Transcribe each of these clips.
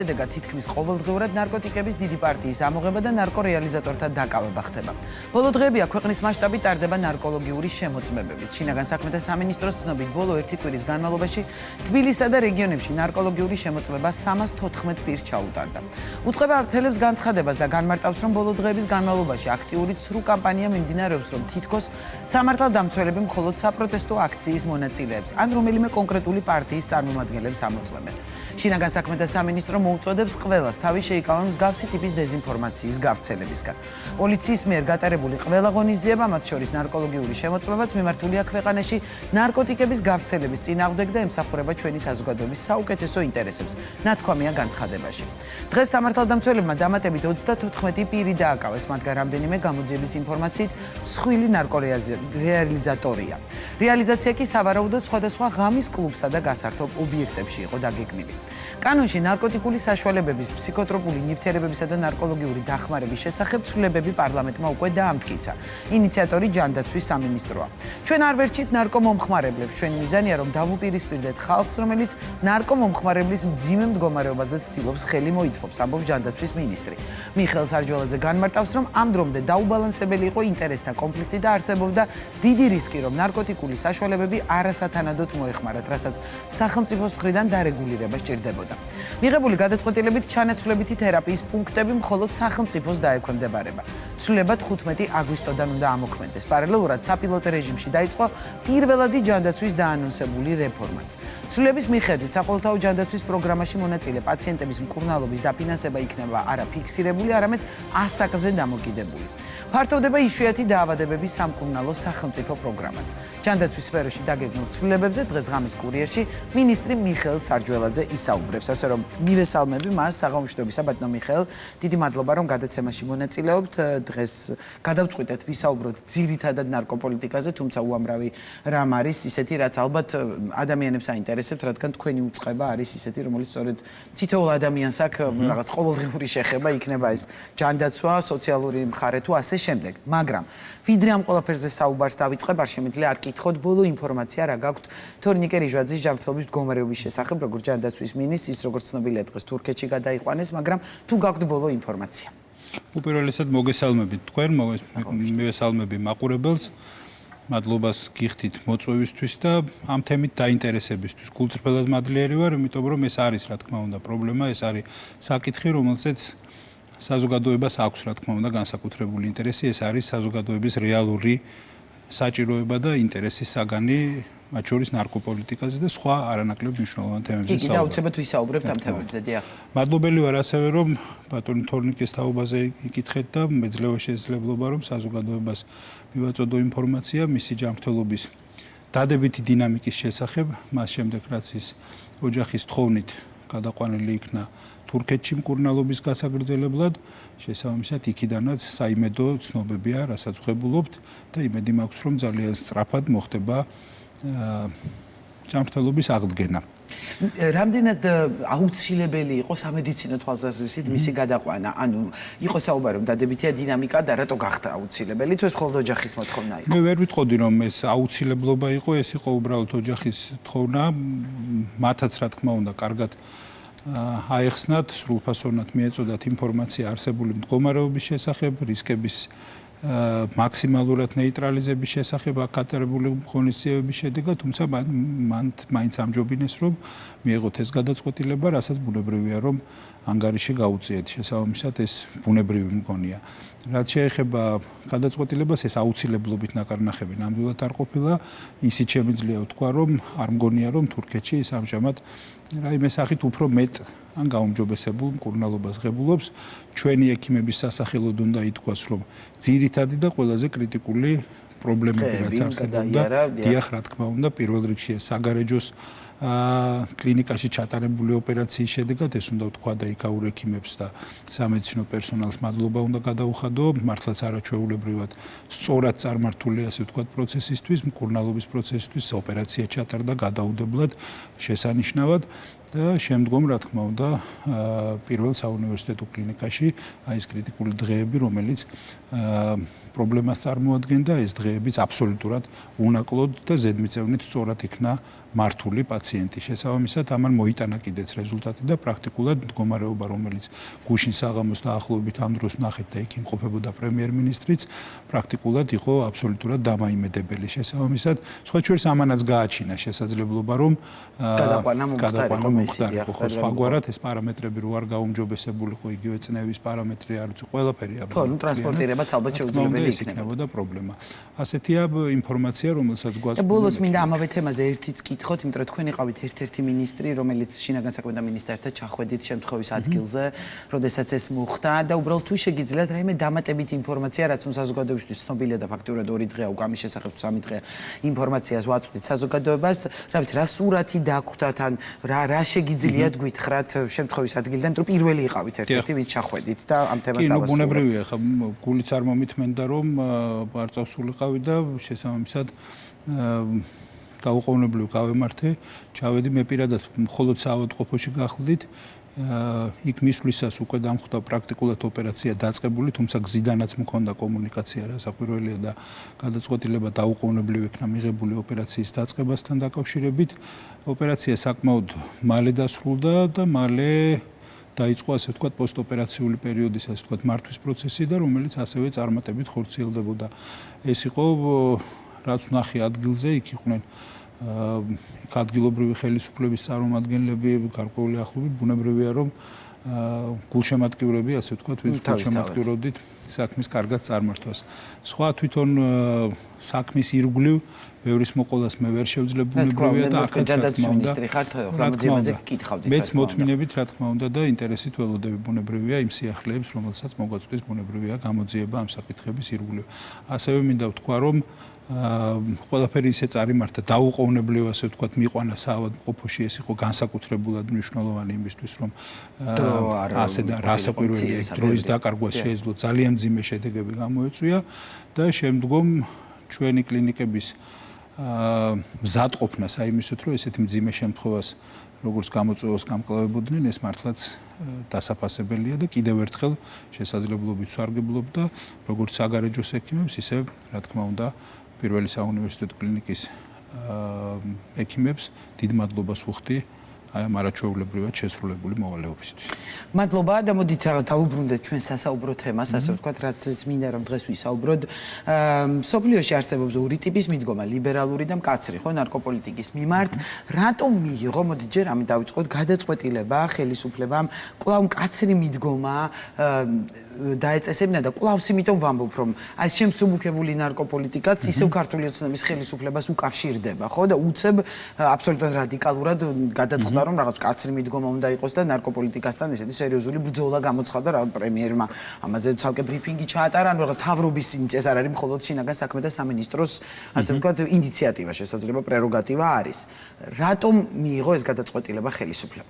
შედეგად თითქმის ყოველდღიურად ნარკოტიკების დიდი პარტიის ამოღება და ნარკორეალიზატორთა დაკავება ხდება. ბოლო დღეებია ქვეყნის მასშტაბით ტარდება ნარკოლოგიური შემოწმებებით. შინაგან საქმეთა სამინისტროს ცნობით, ბოლო ერთი კვირის განმავლობაში თბილისსა და რეგიონებში ნარკოლოგიური შემოწმება 314 პირს ჩაუტარდა. უწყება ავრცელებს განცხადებას და განმარტავს, რომ ბოლო დღეების განმავლობაში აქტიური ცრუ კამპანია მიმდინარეობს, რომ თითქოს სამართალდამცველები მხოლოდ საპროტესტო აქციის მონაწილეებს ან რომელიმე კონკრეტული პარტიის წარმომადგენლებს ამოწმებენ. შინაგან საქმეთა სამინისტრო მოუწოდებს ყველას თავი შეიკავონ მსგავსი ტიპის დეზინფორმაციის გავრცელებისგან. პოლიციის მიერ გატარებული ყველა ღონისძიება, მათ შორის ნარკოლოგიური შემოწმებაც, მიმართულია ქვეყანაში ნარკოტიკების გავრცელების წინააღმდეგ და ემსახურება ჩვენი საზოგადოების საუკეთესო ინტერესებს, ნათქვამია განცხადებაში. დღეს სამართალდამცველებმა დამატებით 34 პირი დააკავეს, მათგან რამდენიმე გამოძიების ინფორმაციით მსხვილი ნარკორეალიზატორია. რეალიზაცია კი სავარაუდოდ სხვადასხვა ღამის კლუბსა და გასართობ ობიექტებში იყო დაგეგმილი. კანონში ნარკოტიკული საშუალებების, ფსიქოტროპული ნივთიერებებისა და ნარკოლოგიური დახმარების შესახებ ცვლილებები პარლამენტმა უკვე დაამტკიცა. ინიციატორი ჯანდაცვის სამინისტროა. ჩვენ არ ვერჩით ნარკომომხმარებლებს, ჩვენი მიზანია რომ დავუპირისპირდეთ ხალხს, რომელიც ნარკომომხმარებლის მძიმე მდგომარეობაზე ცდილობს ხელი მოითმობს, ამბობს ჯანდაცვის მინისტრი. მიხეილ სარჯველაძე განმარტავს, რომ ამ დრომდე დაუბალანსებელი იყო ინტერესთა კონფლიქტი და არსებობდა დიდი რისკი, რომ ნარკოტიკული საშუალებები არასათანადოდ მოეხმარათ, რასაც სახელმწიფოს მხრიდან დარეგულირება სჭირდებოდა. მიღებული გადაწყვეტილებით ჩანაცვლებითი თერაპიის პუნქტები მხოლოდ სახელმწიფოს დაექვემდებარება. ცვლილება 15 აგვისტოდან უნდა ამოქმედდეს. პარალელურად საპილოტო რეჟიმში დაიწყო პირველადი ჯანდაცვის დაანონსებული რეფორმაც. ცვლილების მიხედვით საყოველთაო ჯანდაცვის პროგრამაში მონაწილე პაციენტების მკურნალობის დაფინანსება იქნება არა ფიქსირებული, არამედ ასაკზე დამოკიდებული. ფართოვდება იშვიათი დაავადებების სამკურნალო სახელმწიფო პროგრამაც. ჯანდაცვის სფეროში დაგეგმილ ცვლილებებზე დღეს ღამის კურიერში მინისტრი მიხეილ სარჯველაძე ისაუბრებს, ასე რომ მივესალმები მას. საღამოშტობისა ბატონო მიხეილ, დიდი მადლობა რომ გადაცემაში მონაწილეობთ. დღეს გადავწყვიტეთ ვისაუბროთ ძირითადად ნარკოპოლიტიკაზე, თუმცა უამრავი რამ არის ისეთი, რაც ალბათ ადამიანებს აინტერესებთ, რადგან თქვენი უწყება არის ისეთი, რომელიც სწორედ თითოეულ ადამიანს აქვს რაღაც ყოველდღიური შეხება, იქნება ეს ჯანდაცვა, სოციალური მხარე თუ ასე შემდეგ. მაგრამ ვიდრე ამ ყველაფერზე საუბარს დავიწყებ, არ შემიძლია არ კითხოთ ბოლო ინფორმაცია რა გაქვთ თორნიკე რიჟვაძის ჯანმრთელობის მდგომარეობის შესახებ, როგორც ჯანდაცვის მინისტრის, როგორც ცნობილია დღეს თურქეთში გადაიყვანეს, მაგრამ თუ გაქვთ ბოლო ინფორმაცია. უპირველესად მოგესალმებით თქვენ, მივესალმები მაყურებელს. მადლობას გიხდით მოწვევისთვის და ამ თემით დაინტერესებისთვის. გულწრფელად მადლიერი ვარ, იმიტომ რომ ეს არის, რა თქმა უნდა, პრობლემა, ეს არის საკითხი, რომელზეც საზოგადოებას აქვს, რა თქმა უნდა, განსაკუთრებული ინტერესი, ეს არის საზოგადოების რეალური საჭიროება და ინტერესის საგანი, მათ შორის ნარკოპოლიტიკაზე და სხვა არანაკლებ მნიშვნელოვან თემებზე. კი, დაუცებად ვისაუბრებთ ამ თემებზე, დიახ. მადლობელი ვარ ასევე, რომ ბატონი თორნიკეს თაობაზე იკითხეთ და მეძლევა შესაძლებლობა, რომ საზოგადოებას მივაწოდო ინფორმაცია მისი ჯანმრთელობის დადებითი დინამიკის შესახებ, მას შემდეგ რაც ის ოჯახის თხოვნით გადაყვანილი იქნა თურქეთში მკურნალობის გასაგრძელებლად, შესაბამისად იქიდანაც საიმედო ცნობებია, რასაც ვღებულობთ და იმედი მაქვს, რომ ძალიან სწრაფად მოხდება ჯანმრთელობის აღდგენა. რამდენად აუცილებელი იყო სამედიცინო თვალსაზრისით მისი გადაყვანა? ანუ იყო საუბარი რომ დადებითია დინამიკა და რატო გახდა აუცილებელი თუ ეს მხოლოდ ოჯახის მოთხოვნა იყო? მე ვერ ვიტყოდი რომ ეს აუცილებლობა იყო, ეს იყო უბრალოდ ოჯახის თხოვნა, მათაც რა თქმა უნდა კარგად აეხსნათ, სრულფასოვნად მიეწოდათ ინფორმაცია არსებული მდგომარეობის შესახებ, რისკების მაქსიმალურად ნეიტრალიზების შესახებ აკატარებული ღონისძიებების შედეგად, თუმცა მაინც ამჯობინეს, რომ მიეღოთ ეს გადაწყვეტილება, რასაც ბუნებრივია, რომ ანგარიში გაუწიეთ. შესაბამისად, ეს ბუნებრივი მგონია. რაც შეეხება გადაწყვეტილებას, ეს აუცილებლობით ნაკარნახები ნამდვილად არ ყოფილა. ისიც შემიძლია ვთქვა, რომ არ მგონია, რომ თურქეთში ის ამჟამად რაიმე სახით უფრო მეტ ან გაუმჯობესებულ მკურნალობას ღებულობს. ჩვენი ექიმების სასახელოდ უნდა ითქვას, რომ ძირითადი და ყველაზე კრიტიკული პრობლემები რაც არსებობდა, დიახ, რა თქმა უნდა, პირველ რიგში ეს საგარეჯოს კლინიკაში ჩატარებული ოპერაციის შედეგად, ეს უნდა ვთქვა და იქაურ ექიმებს და სამედიცინო პერსონალს მადლობა უნდა გადაუხადო, მართლაც არაჩვეულებრივად სწორად წარმართული, ასე ვთქვათ, პროცესისთვის, მკურნალობის პროცესისთვის ოპერაცია ჩატარდა გადაუდებლად, შესანიშნავად. და შემდგომ რა თქმა უნდა პირველ საუნივერსიტეტო კლინიკაში აი ეს კრიტიკული დღეები, რომელიც პრობლემას წარმოადგენდა, ეს დღეებიც აბსოლუტურად უნაკლოდ და ზედმიწევნით სწორად იქნა მართული პაციენტი. შესაბამისად, ამან მოიტანა კიდეც რეზულტატი და პრაქტიკულად მდგომარეობა, რომელიც გუშინ საღამოს დაახლოებით ამ დროს ნახეთ და იქ იმყოფებოდა პრემიერ-მინისტრიც, პრაქტიკულად იყო აბსოლუტურად დამაიმედებელი. შესაბამისად, სხვა შორის ამანაც გააჩინა შესაძლებლობა, რომ გადაყვანა მომხდარიყო. სხვაგვარად ეს პარამეტრები რო არ გაუმჯობესებულიყო, იგივე წნევის პარამეტრი არ ვიცი, ყველაფერი აბა. ხო, ტრანსპორტირებაც ალბათ შეუძლებელი იქნებოდა პრობლემა. ასეთია ინფორმაცია, რომელსაც გვაქვს. ბოლოს მინდა ამავე თემაზე ერთიც კითხოთ, იმიტომ რომ თქვენ იყავით ერთ-ერთი მინისტრი, რომელიც შინაგან საქმეთა მინისტერთან ჩახვედით შემთხვევის ადგილზე, როდესაც ეს მოხდა და უბრალოდ თუ შეგიძლიათ რაიმე დამატებითი ინფორმაცია, რაც საზოგადოებისთვის ცნობილია და ფაქტურად 2 დღეა უკვე ამის შესახებ 3 დღეა ინფორმაციას ვაწვდით საზოგადოებას, რა ვიცი, რა სურათი დაგვხვდათ ან რა შეგიძლიათ გვითხრათ შემთხვევის ადგილიდან, იმიტომ რომ პირველი იყავით ერთ-ერთი ვინც ჩახვედით და ამ თემას დავასრულეთ. კი, ბუნებრივია, ხა გულიც არ მომითმენდა რომ არ წავსულიყავი და შესაბამისად დაუყოვნებლივ გავემართე, ჩავედი მე პირადად მხოლოდ საავადმყოფოში გახლდით. იქ მისვლისას უკვე დამხვდა პრაქტიკულად ოპერაცია დაწყებული, თუმცა გზიდანაც მქონდა კომუნიკაცია რასაკვირველია და გადაწყვეტილება დაუყოვნებლივ იქნა მიღებული ოპერაციის დაწყებასთან დაკავშირებით. ოპერაცია საკმაოდ მალე დასრულდა და მალე დაიწყო ასე ვთქვათ პოსტოპერაციული პერიოდის ასე ვთქვათ მართვის პროცესი და რომელიც ასევე წარმატებით ხორციელდებოდა. ეს იყო რაც ნახე ადგილზე, იქ იყვნენ იქ ადგილობრივი ხელისუფლების წარმომადგენლები, გარკვეული ახლობით, ბუნებრივია რომ გულშემატკივრები, ასე ვთქვათ, ვინც გულშემატკივრობდით საქმის კარგად წარმართვას. სხვა თვითონ საქმის ირგვლივ ბევრის მოყოლას მე ვერ შევძლებ ბუნებრივია და აქაც მინისტრი ხართ, რამოდენიმე კითხავდით. მეც მოთმინებით რა თქმა უნდა და ინტერესით ველოდები ბუნებრივია იმ სიახლეებს, რომელსაც მოგვაწვდის ბუნებრივია გამოძიება ამ საკითხების ირგვლივ. ასევე მინდა ვთქვა რომ ყველაფერი ისე წარიმართა დაუყოვნებლივ ასე ვთქვათ მიყვანა საავადმყოფოში ეს იყო განსაკუთრებულად მნიშვნელოვანი იმისთვის რომ ასე და რასაკვირველია დროის დაკარგვა შეეძლო ძალიან მძიმე შედეგები გამოეწვია და შემდგომ ჩვენი კლინიკების მზადყოფნა საიმისოთ რომ ესეთი მძიმე შემთხვევას როგორც გამოწვევას გამკლავებოდნენ ეს მართლაც დასაფასებელია და კიდევ ერთხელ შესაძლებლობით ვსარგებლობ და როგორც საგარეჯოს ექიმებს ისე რა თქმა უნდა პირველი საუნივერსიტეტო კლინიკის ექიმებს დიდ მადლობას ვუხდი აი ამ არაჩვეულებრივად შესრულებული მოვალეობისთვის. მადლობა და მოდით რაღაც დავუბრუნდეთ ჩვენ სასაუბრო თემას, ასე ვთქვათ, რაც მინდა რომ დღეს ვისაუბროთ. სოფლიოში არსებობს 2 ტიპის მიდგომა, ლიბერალური და მკაცრი, ხო, ნარკოპოლიტიკის მიმართ. რატომ მიიღო, მოდით ჯერ ამით დავიწყოთ, გადაწყვეტილება ხელისუფლებამ კვლავ მკაცრი მიდგომა დაეწესებინა და კვლავს იმიტომ ვამბობ, რომ აი ეს შემსუბუქებული ნარკოპოლიტიკაც ისევ ქართული ოცნების ხელისუფლებას უკავშირდება, ხო, და უცებ აბსოლუტურად რადიკალურად გადაწყდა რომ რაღაც კაცრი მიდგომა უნდა იყოს და ნარკოპოლიტიკასთან ესეთი სერიოზული ბრძოლა გამოცხადა რა პრემიერმა ამაზე ცალკე ბრიფინგი ჩაატარა ან რაღაც თავრობის ეს არ არის მხოლოდ შინაგან საქმეთა სამინისტროს ასე ვთქვათ ინიციატივა შესაძლოა პრეროგატივა არის რატომ მიიღო ეს გადაწყვეტილება ხელისუფლებამ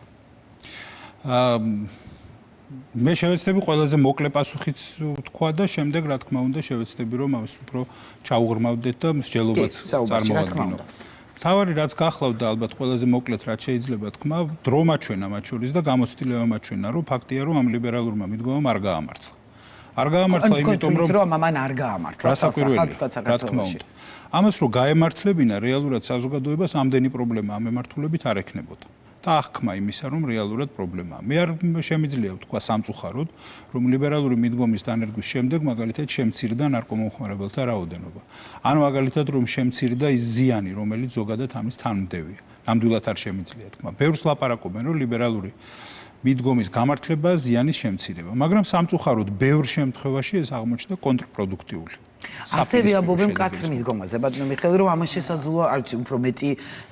მე შევეცდები ყველაზე მოკლე პასუხიც ვთქვა და შემდეგ რა თქმა უნდა შევეცდები რომ ამას უფრო ჩაუღრმავდეთ და მსჯელობაც წარმოვადგინო თავარი რაც გახლავდა ალბათ ყველაზე მოკლედ რაც შეიძლება თქვა დრო მაჩვენა მათ შორის და გამოცდილება მაჩვენა რომ ფაქტია რომ ამ ლიბერალურმა მიდგომამ არ გაამართლა. არ გაამართლა იმიტომ რომ ამან არ გაამართლა საქართველოში. ამას რომ გაემართლებინა რეალურად საზოგადოებას ამდენი პრობლემა ამ მემართულებით არ ექნებოდა. და აღქმა იმისა რომ რეალურად პრობლემაა. მე არ შემიძლია ვთქვა სამწუხაროდ რომ ლიბერალური მიდგომის დანერგვის შემდეგ მაგალითად შემცირდა ნარკომომხმარებელთა რაოდენობა. ან მაგალითად რომ შემცირდა ის ზიანი რომელიც ზოგადად ამის თანმდევია. ნამდვილად არ შემიძლია თქვა. ბევრს ლაპარაკობენ რომ ლიბერალური მიდგომის გამართლება ზიანის შემცირება, მაგრამ სამწუხაროდ ბევრ შემთხვევაში ეს აღმოჩნდა კონტრპროდუქტიული. ასევე ამბობენ მკაცრი მიდგომაზე, ბატონო მიხეილ, რომ ამას შესაძლოა, არ ვიცი, უფრო მეტი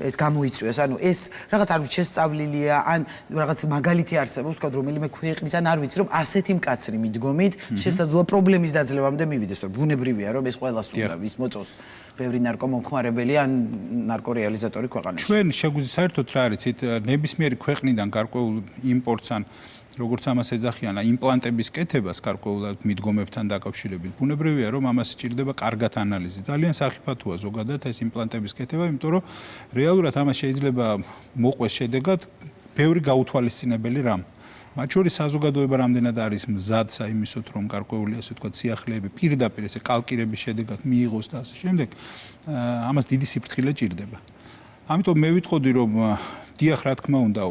ეს გამოიწვიოს. ანუ ეს რაღაც არ ვიცი, შესწავლილია, ან რაღაც მაგალითი არსებობს, თქვა რომელიმე ქვეყნის, ან არ ვიცი, რომ ასეთი მკაცრი მიდგომით შესაძლოა პრობლემის დაძლევამდე მივიდეს, რომ ბუნებრივია, რომ ეს ყველას უნდა ვის მოწოს ბევრი ნარკომომხმარებელი ან ნარკორეალიზატორი ქვეყანაში. ჩვენ შეგვიძლია საერთოდ რა არიცით, ნებისმიერი ქვეყნიდან გარკვეულ იმპორტს ან როგორც ამას ეძახიან, იმპლანტების კეთებას გარკვეულად მიდგომებთან დაკავშირებით. ბუნებრივია, რომ ამას სჭირდება კარგად ანალიზი. ძალიან სახიფათოა ზოგადად ეს იმპლანტების კეთება, იმიტომ რომ რეალურად ამას შეიძლება მოყვეს შედეგად ბევრი გაუთვალისწინებელი რამ. მათ შორის საზოგადოება რამდენად არის მზად საიმისოთ, რომ გარკვეული ასე ვთქვათ სიახლეები პირდაპირ ესე კალკირების შედეგად მიიღოს და ასე შემდეგ, ამას დიდი სიფრთხილე ჭირდება. ამიტომ მე ვიტყოდი რომ დიახ რა თქმა უნდა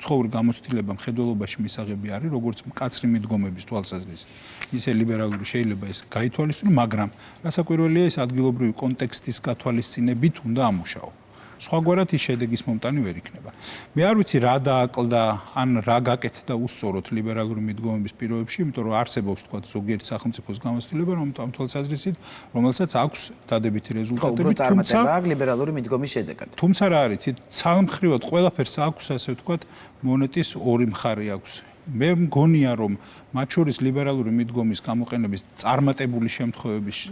უცხოური გამოცდილება მხედველობაში მისაღები არის როგორც მკაცრი მიდგომების თვალსაზრისით ისე ლიბერალური შეიძლება ეს გაითვალისწინო მაგრამ რასაკვირველია ეს ადგილობრივი კონტექსტის გათვალისწინებით უნდა ამუშაო სხვაგვარად ის შედეგის მომტანი ვერ იქნება. მე არ ვიცი რა დააკლდა, ან რა გაკეთდა უსწოროდ ლიბერალური მიდგომების პირობებში, იმიტომ რომ არსებობს თქვა ზოგიერთი სახელმწიფოს გამოცდილება, რომ ამ თვალსაზრისით, რომელსაც აქვს დადებითი რეზულტატები, თუმცა ლიბერალური მიდგომის შედეგად. თუმცა რა არის, ცალმხრივად ყველაფერს აქვს, ასე ვთქვათ, მონეტის ორი მხარე აქვს. მე მგონია რომ მათ შორის ლიბერალური მიდგომის გამოყენების წარმატებული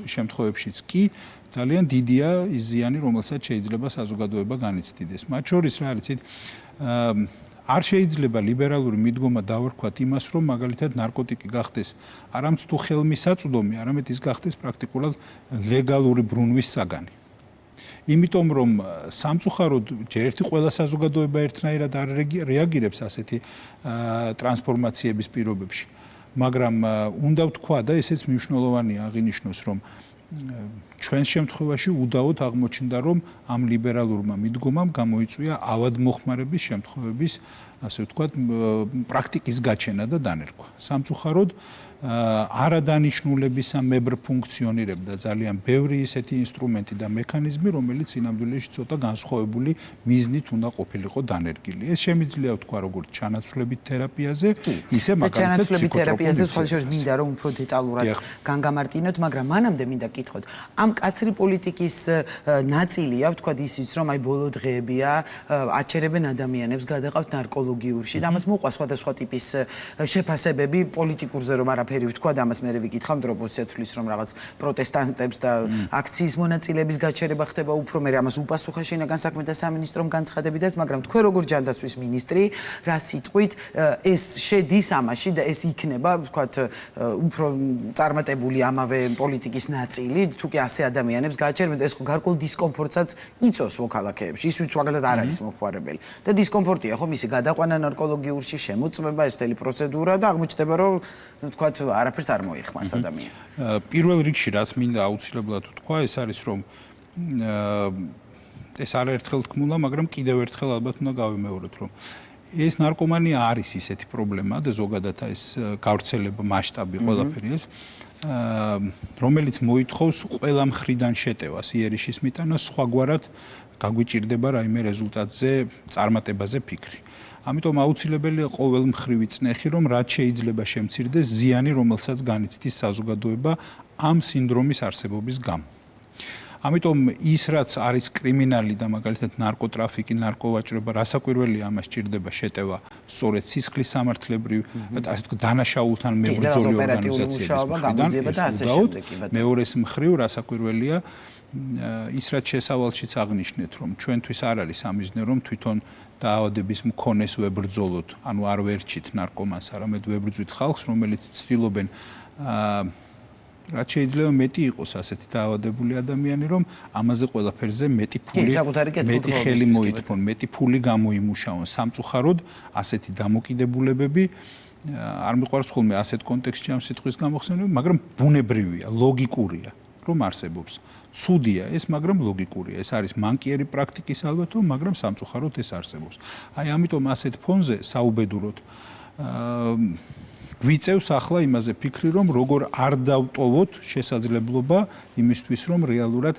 შემთხვევებშიც კი ძალიან დიდია ის ზიანი, რომელსაც შეიძლება საზოგადოება განიცდიდეს. მათ შორის რა არის, არ შეიძლება ლიბერალური მიდგომა დავარქვათ იმას, რომ მაგალითად ნარკოტიკი გახდეს არამც თუ ხელმისაწვდომი, არამედ ის გახდეს პრაქტიკულად ლეგალური ბრუნვის საგანი. იმიტომ რომ სამწუხაროდ ჯერ ერთი ყველა საზოგადოება ერთნაირად არ რეაგირებს ასეთი ტრანსფორმაციების პირობებში. მაგრამ უნდა ვთქვა და ესეც მნიშვნელოვანია აღინიშნოს, რომ ჩვენს შემთხვევაში უდაოდ აღმოჩნდა, რომ ამ ლიბერალურმა მიდგომამ გამოიწვია ავადმოხმარების შემთხვევების, ასე ვთქვათ, პრაქტიკის გაჩენა და დანერგვა. სამწუხაროდ არადანიშნულებისა მებრ ფუნქციონირებდა ძალიან ბევრი ისეთი ინსტრუმენტი და მექანიზმი, რომელიც სინამდვილეში ცოტა განსხვავებული მიზნით უნდა ყოფილიყო დანერგილი. ეს შემიძლია ვთქვა როგორც ჩანაცვლებით თერაპიაზე, ისე მაგალითად ჩანაცვლებით თერაპიაზე სხვა შორის მინდა რომ უფრო დეტალურად განგამარტინოთ, მაგრამ მანამდე მინდა კითხოთ. ამ კაცრი პოლიტიკის ნაწილია, ვთქვათ ისიც, რომ აი ბოლო დღეებია, აჩერებენ ადამიანებს, გადაყავთ ნარკოლოგიურში და ამას მოყვა სხვადასხვა ტიპის შეფასებები პოლიტიკურზე რომ არაფერი ვთქვა და ამას მე ვიკითხავ, რომ ოპოზიცია თulis რომ რაღაც პროტესტანტებს და აქციის მონაწილეების გაჩერება ხდება, უფრო მე ამას უპასუხა შინაგან საქმეთა სამინისტრომ განცხადებიდან, მაგრამ თქვენ როგორც ჯანდაცვის მინისტრი, რა სიტყვით ეს შედის ამაში და ეს იქნება, ვთქვათ, უფრო წარმატებული ამავე პოლიტიკის ნაწილი, თუ კი ასე ადამიანებს გააჩერებენ, ეს ხო გარკვეულ დისკომფორტსაც იწვევს მოქალაქეებში, ის ვიც მაგალითად არ არის მომხმარებელი. და დისკომფორტია ხო მისი გადაყვანა ნარკოლოგიურში, შემოწმება, ეს მთელი პროცედურა და აღმოჩნდება, რომ ვთქვათ, არაფერს არ მოიხმარს ადამიანს. პირველ რიგში რაც მინდა აუცილებლად ვთქვა, ეს არის რომ ეს არაერთხელ თქმულა, მაგრამ კიდევ ერთხელ ალბათ უნდა გავიმეოროთ, რომ ეს ნარკომანია არის ისეთი პრობლემა და ზოგადად ეს გავრცელება მასშტაბი ყველაფერი ეს რომელიც მოითხოვს ყველა მხრიდან შეტევას, იერიშის მიტანას, სხვაგვარად გაგვიჭირდება რაიმე რეზულტატზე, წარმატებაზე ფიქრი. ამიტომ აუცილებელია ყოველმხრივი წნეხი, რომ რაც შეიძლება შემცირდეს ზიანი, რომელსაც განიცდის საზოგადოება ამ სინდრომის არსებობის გამო. ამიტომ ის რაც არის კრიმინალი და მაგალითად ნარკოტრაფიკი, ნარკოვაჭრობა, რასაკვირველია ამას ჭირდება შეტევა სწორედ სისხლის სამართლებრივ, ასე ვთქვათ, დანაშაულთან მებრძოლი ორგანიზაციების მხრიდან. მეორეს მხრივ რასაკვირველია ის რაც შესავალშიც აღნიშნეთ, რომ ჩვენთვის არ არის ამიზნე, რომ თვითონ დაავადების მქონეს ვებრძოლოთ, ანუ არ ვერჩით ნარკომანს, არამედ ვებრძვით ხალხს, რომელიც ცდილობენ რაც შეიძლება მეტი იყოს ასეთი დაავადებული ადამიანი, რომ ამაზე ყველაფერზე მეტი ხელი მოითმონ, მეტი ფული გამოიმუშაონ. სამწუხაროდ ასეთი დამოკიდებულებები არ მიყვარს ხოლმე ასეთ კონტექსტში ამ სიტყვის გამოხსენება, მაგრამ ბუნებრივია, ლოგიკურია, რომ არსებობს. ცუდია ეს, მაგრამ ლოგიკურია. ეს არის მანკიერი პრაქტიკის ალბათო, მაგრამ სამწუხაროდ ეს არსებობს. აი ამიტომ ასეთ ფონზე საუბედუროდ გვიწევს ახლა იმაზე ფიქრი, რომ როგორ არ დავტოვოთ შესაძლებლობა იმისთვის, რომ რეალურად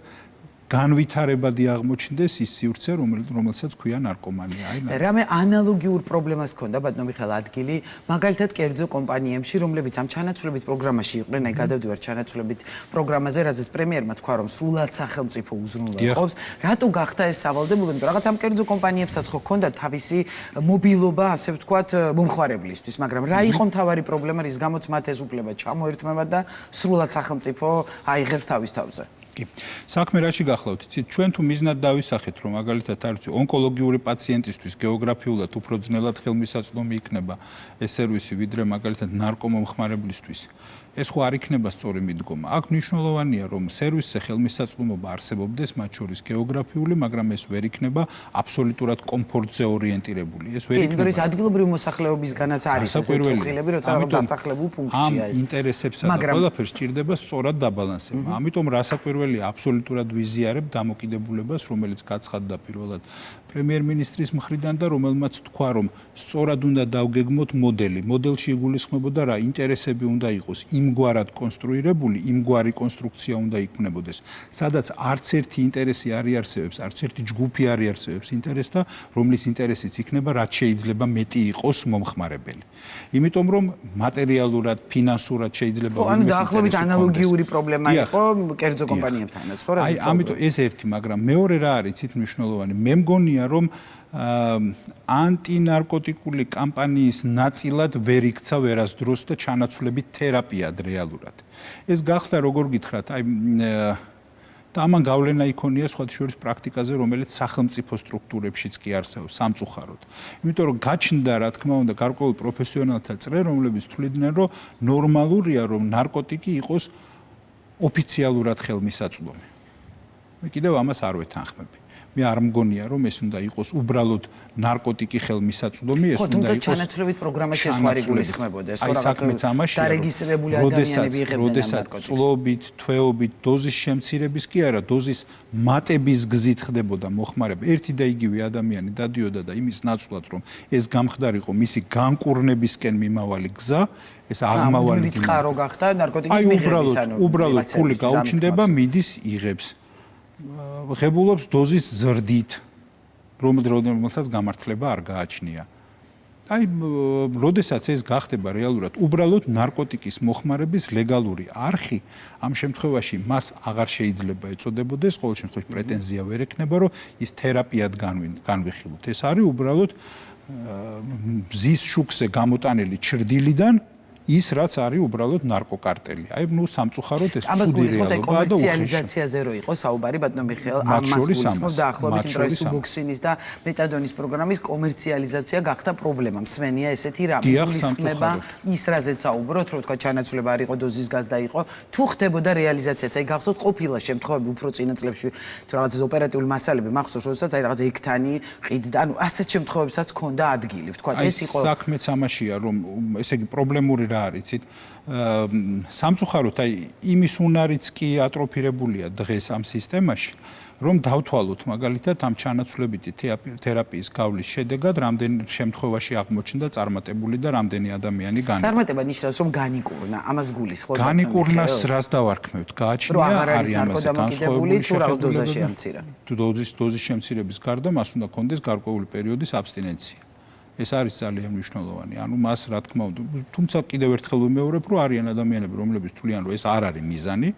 განვითარებადი აღმოჩნდეს ის სივრცე, რომელსაც ქვია ნარკომანია. და რამე ანალოგიურ პრობლემას ჰქონდა ბატონო მიხეილ ადგილი, მაგალითად კერძო კომპანიებში, რომლებიც ამ ჩანაცვლებით პროგრამაში იყვნენ, აი გადავდივარ ჩანაცვლებით პროგრამაზე, რაზეც პრემიერმა თქვა, რომ სრულად სახელმწიფო უზრუნველყოფს. რატო გახდა ეს სავალდებულო? იმიტომ რაღაც ამ კერძო კომპანიებსაც ხო ჰქონდათ თავისი მობილობა, ასე ვთქვათ, მომხმარებლისთვის, მაგრამ რა იყო მთავარი პრობლემა, რის გამოც მათ ეს უფლება ჩამოერთმევა და სრულად სახელმწიფო აიღებს თავის თავზე? კი. საქმე რაში გახლავთ? იცით, ჩვენ თუ მიზნად დავისახეთ, რომ მაგალითად არ ვიცი, ონკოლოგიური პაციენტისთვის გეოგრაფიულად უფრო ძნელად ხელმისაწვდომი იქნება ეს სერვისი, ვიდრე მაგალითად ნარკომომხმარებლისთვის. ეს ხო არ იქნება სწორი მიდგომა. აქ მნიშვნელოვანია, რომ სერვისზე ხელმისაწვდომობა არსებობდეს, მათ შორის გეოგრაფიული, მაგრამ ეს ვერ იქნება აბსოლუტურად კომფორტზე ორიენტირებული. ეს ვერ იქნება. ის ადგილობრივი მოსახლეობისგანაც არის ეს წუხილები, როცა დასახლებულ ფუნქცია ეს. ამ ინტერესებსა და ყველაფერს ჭირდება სწორად დაბალანსება. ამიტომ რასაკვირველია პირველია აბსოლუტურად ვიზიარებ დამოკიდებულებას, რომელიც გაცხადდა პირველად პრემიერ-მინისტრის მხრიდან და რომელმაც თქვა, რომ სწორად უნდა დავგეგმოთ მოდელი. მოდელში იგულისხმებოდა რა ინტერესები უნდა იყოს იმგვარად კონსტრუირებული, იმგვარი კონსტრუქცია უნდა იქნებოდეს, სადაც არც ერთი ინტერესი არ იარსებებს, არც ერთი ჯგუფი არ იარსებებს ინტერესს და რომლის ინტერესიც იქნება, რაც შეიძლება მეტი იყოს მომხმარებელი. იმიტომ რომ მატერიალურად, ფინანსურად შეიძლება ანუ დაახლოებით ანალოგიური პრობლემა იყო კერძო კომპანიებთანაც, ხო რა აი, ამიტომ ეს ერთი, მაგრამ მეორე რა არის ცით მნიშვნელოვანი. მე მგონია რომ ანტინარკოტიკული კამპანიის ნაწილად ვერ იქცა ვერასდროს და ჩანაცვლებით თერაპიად რეალურად. ეს გახდა როგორ გითხრათ, აი და ამან გავლენა იქონია სხვათა შორის პრაქტიკაზე, რომელიც სახელმწიფო სტრუქტურებშიც კი არსებობს სამწუხაროდ. იმიტომ რომ გაჩნდა, რა თქმა უნდა, გარკვეულ პროფესიონალთა წრე, რომლებიც თვლიდნენ, რომ ნორმალურია, რომ ნარკოტიკი იყოს ოფიციალურად ხელმისაწვდომი. მე კიდევ ამას არ ვეთანხმები. მე არ მგონია, რომ ეს უნდა იყოს უბრალოდ ნარკოტიკი ხელმისაწვდომი, ეს უნდა იყოს ჩანაცვლებით პროგრამაში სხვა რეგულირებოდეს, ხო რაღაცა დარეგისტრირებული ადამიანები იღებდნენ ნარკოტიკს. წლობით, თვეობით, დოზის შემცირების კი არა, დოზის მატების გზით ხდებოდა მოხმარება. ერთი და იგივე ადამიანი დადიოდა და იმის ნაცვლად, რომ ეს გამხდარიყო მისი განკურნებისკენ მიმავალი გზა, ეს აღმავალი ვიწყარო გახდა ნარკოტიკის მიღების, უბრალოდ ფული გაუჩნდება, მიდის, იღებს. ღებულობს დოზის ზრდით, რომელსაც გამართლება არ გააჩნია. აი, როდესაც ეს გახდება რეალურად, უბრალოდ ნარკოტიკის მოხმარების ლეგალური არხი, ამ შემთხვევაში მას აღარ შეიძლება ეწოდებოდეს, ყოველ შემთხვევაში პრეტენზია ვერ ექნება, რომ ის თერაპიად განვიხილოთ. ეს არის უბრალოდ მზის შუქზე გამოტანილი ჩრდილიდან ის რაც არის უბრალოდ ნარკოკარტელი. აი, ნუ სამწუხაროდ ეს ცუდი რეალობაა და კომერციალიზაციაზე რო იყო საუბარი ბატონო მიხეილ, ამას გულისხმობს დაახლოებით იმ დროს სუბოქსინის და მეტადონის პროგრამის კომერციალიზაცია გახდა პრობლემა. მსმენია ესეთი რამე. გულისხმება ის რაზეც საუბრობთ, რომ თქვა ჩანაცვლება არ იყო, დოზის გაზდა იყო, თუ ხდებოდა რეალიზაციაც. აი, გახსოვთ ყოფილა შემთხვევები უფრო წინა წლებში, თუ რაღაც ზოპერატიული მასალები მახსოვს, როდესაც აი რაღაც ექთანი ყიდდა, ანუ ასეთ შემთხვევებსაც ჰქონდა ადგილი. ვთქვა, ეს იყო საქმეც ამაშია, რომ ესე იგი პრობლემური რა არის, იცით? სამწუხაროდ, აი, იმის უნარიც კი ატროფირებულია დღეს ამ სისტემაში, რომ დავთვალოთ მაგალითად ამ ჩანაცვლებითი თერაპიის გავლის შედეგად რამდენ შემთხვევაში აღმოჩნდა წარმატებული და რამდენი ადამიანი განიკურნა. წარმატება ნიშნავს, რომ განიკურნა, ამას გულისხმობთ. განიკურნას რას დავარქმევთ? გააჩნია არის ამაზე განსხვავებული შეამცირა. თუ დოზის შემცირების გარდა მას უნდა კონდეს გარკვეული პერიოდის აბსტინენცია. ეს არის ძალიან მნიშვნელოვანი. ანუ მას რა თქმა უნდა, თუმცა კიდევ ერთხელ ვიმეორებ, რომ არიან ადამიანები, რომლებიც თვლიან, რომ ეს არ არის მიზანი.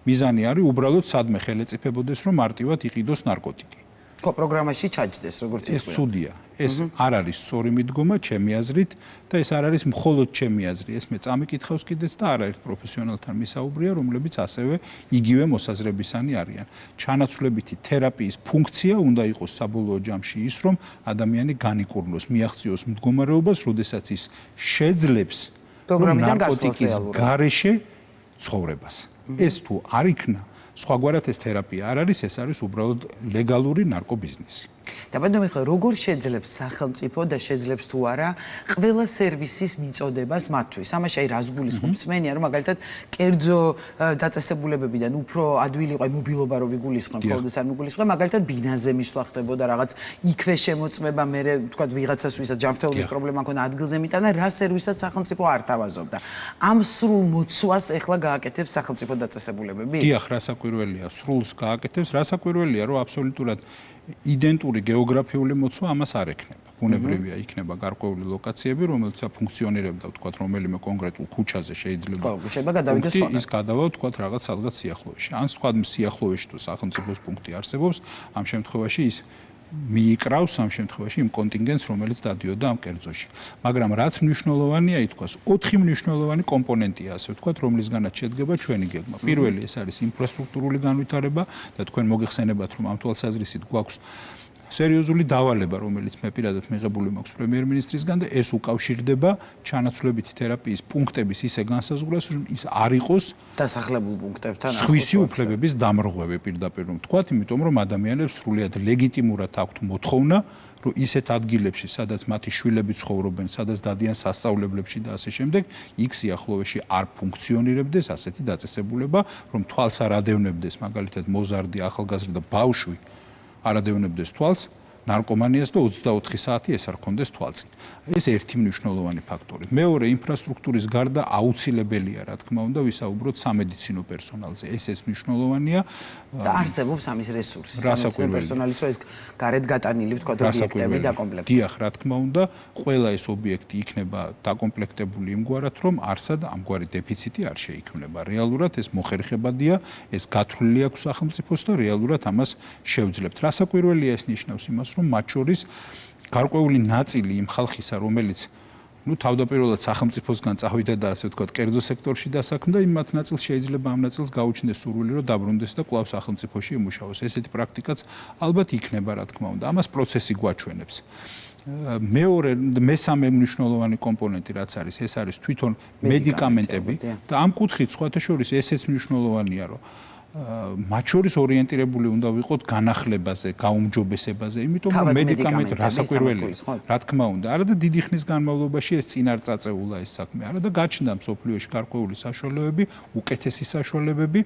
მიზანი არის უბრალოდ სადმე ხელეწიფებოდეს, რომ მარტივად იყიდოს ნარკოტიკი. ხო, პროგრამაში ჩაჯდეს, როგორც ეს ცუდია. ეს არ არის სწორი მიდგომა ჩემი აზრით და ეს არ არის მხოლოდ ჩემი აზრი. ეს მე წამიკითხავს კიდეც და არაერთ პროფესიონალთან მისაუბრია, რომლებიც ასევე იგივე მოსაზრებისანი არიან. ჩანაცვლებითი თერაპიის ფუნქცია უნდა იყოს საბოლოო ჯამში ის, რომ ადამიანი განიკურნოს, მიაღწიოს მდგომარეობას, როდესაც ის შეძლებს ნარკოტიკის გარეშე ცხოვრებას. ეს თუ არ იქნა, სხვაგვარად ეს თერაპია არ არის, ეს არის უბრალოდ ლეგალური ნარკობიზნესი. და ბატონო მიხეილ, როგორ შეძლებს სახელმწიფო და შეძლებს თუ არა ყველა სერვისის მიწოდებას მათთვის? ამაში აი რას გულისხმობს? მსმენია, რომ მაგალითად კერძო დაწესებულებებიდან უფრო ადვილი იყო, აი მობილობა რო ვიგულისხმებ, ხოლმე არ მიგულისხმებ, მაგალითად ბინაზე მისვლა ხდებოდა რაღაც იქვე შემოწმება, მე თქვა ვიღაცას ვისაც ჯანმრთელობის პრობლემა ჰქონდა ადგილზე მიტანა, რა სერვისაც სახელმწიფო არ თავაზობდა. ამ სრულ მოცვას ეხლა გააკეთებს სახელმწიფო დაწესებულებები? დიახ, რასაკვირველია, სრულს გააკეთებს, რასაკვირველია, რომ აბსოლუტურად იდენტური გეოგრაფიული მოცვა ამას არ ექნება. ბუნებრივია იქნება გარკვეული ლოკაციები, რომელიც ფუნქციონირებდა, ვთქვათ, რომელიმე კონკრეტულ ქუჩაზე შეიძლება. შეიძლება გადავიდეს სხვა. ის გადავა, ვთქვათ, რაღაც სადღაც სიახლოვეში. ან თქვა სიახლოვეში თუ სახელმწიფოს პუნქტი არსებობს, ამ შემთხვევაში ის მიიკრავს ამ შემთხვევაში იმ კონტინგენტს, რომელიც დადიოდა ამ კერძოში. მაგრამ რაც მნიშვნელოვანია, ითქვას, 4 მნიშვნელოვანი კომპონენტია, ასე ვთქვათ, რომლისგანაც შედგება ჩვენი გეგმა. პირველი ეს არის ინფრასტრუქტურული განვითარება და თქვენ მოგეხსენებათ, რომ ამ თვალსაზრისით გვაქვს სერიოზული დავალება, რომელიც მე პირადად მიღებული მაქვს პრემიერ-მინისტრისგან და ეს უკავშირდება ჩანაცვლებითი თერაპიის პუნქტების ისე განსაზღვრას, რომ ის არ იყოს დასახლებულ პუნქტებთან სხვისი უფლებების დამრღვევი პირდაპირ რომ ვთქვათ, იმიტომ რომ ადამიანებს სრულიად ლეგიტიმურად აქვთ მოთხოვნა, რომ ისეთ ადგილებში, სადაც მათი შვილები ცხოვრობენ, სადაც დადიან სასწავლებლებში და ასე შემდეგ, იქ სიახლოვეში არ ფუნქციონირებდეს ასეთი დაწესებულება, რომ თვალს არ ადევნებდეს, მაგალითად მოზარდი ახალგაზრდა ბავშვი არ ადევნებდეს თვალს ნარკომანიას და 24 საათი ეს არ ქონდეს თვალწინ. ეს ერთი მნიშვნელოვანი ფაქტორი. მეორე, ინფრასტრუქტურის გარდა აუცილებელია, რა თქმა უნდა, ვისაუბროთ სამედიცინო პერსონალზე. ეს მნიშვნელოვანია და არსებობს ამის რესურსი. სამედიცინო პერსონალის ეს გარეთ გატანილი, ვთქვათ, ობიექტები დაკომპლექტებული. დიახ, რა თქმა უნდა, ყველა ეს ობიექტი იქნება დაკომპლექტებული იმგვარად, რომ არსად ამგვარი დეფიციტი არ შეიქმნება. რეალურად ეს მოხერხებადია, ეს გათვლილი აქვს სახელმწიფოს და რეალურად ამას შევძლებთ. რასაკვირველია ეს ნიშნავს იმას, რომ მათ შორის გარკვეული ნაწილი იმ ხალხისა, რომელიც თავდაპირველად სახელმწიფოსგან წავიდა და ასე ვთქვათ, კერძო სექტორში დასაქმდა, იმ მათ ნაწილს შეიძლება ამ ნაწილს გაუჩნდეს სურვილი, რომ დაბრუნდეს და კვლავ სახელმწიფოში იმუშაოს. ესეთი პრაქტიკაც ალბათ იქნება, რა თქმა უნდა. ამას პროცესი გვაჩვენებს. მესამე მნიშვნელოვანი კომპონენტი რაც არის, ეს არის თვითონ მედიკამენტები და ამ კუთხით სხვათა შორის ესეც მნიშვნელოვანია, რომ მათ შორის ორიენტირებული უნდა ვიყოთ განახლებაზე, გაუმჯობესებაზე, იმიტომ რომ მედიკამენტი რასაკვირველია, რა თქმა უნდა. არა და დიდი ხნის განმავლობაში ეს წინ არ წაწეულა ეს საქმე. არა და გაჩნდა მსოფლიოში გარკვეული საშუალებები, უკეთესი საშუალებები,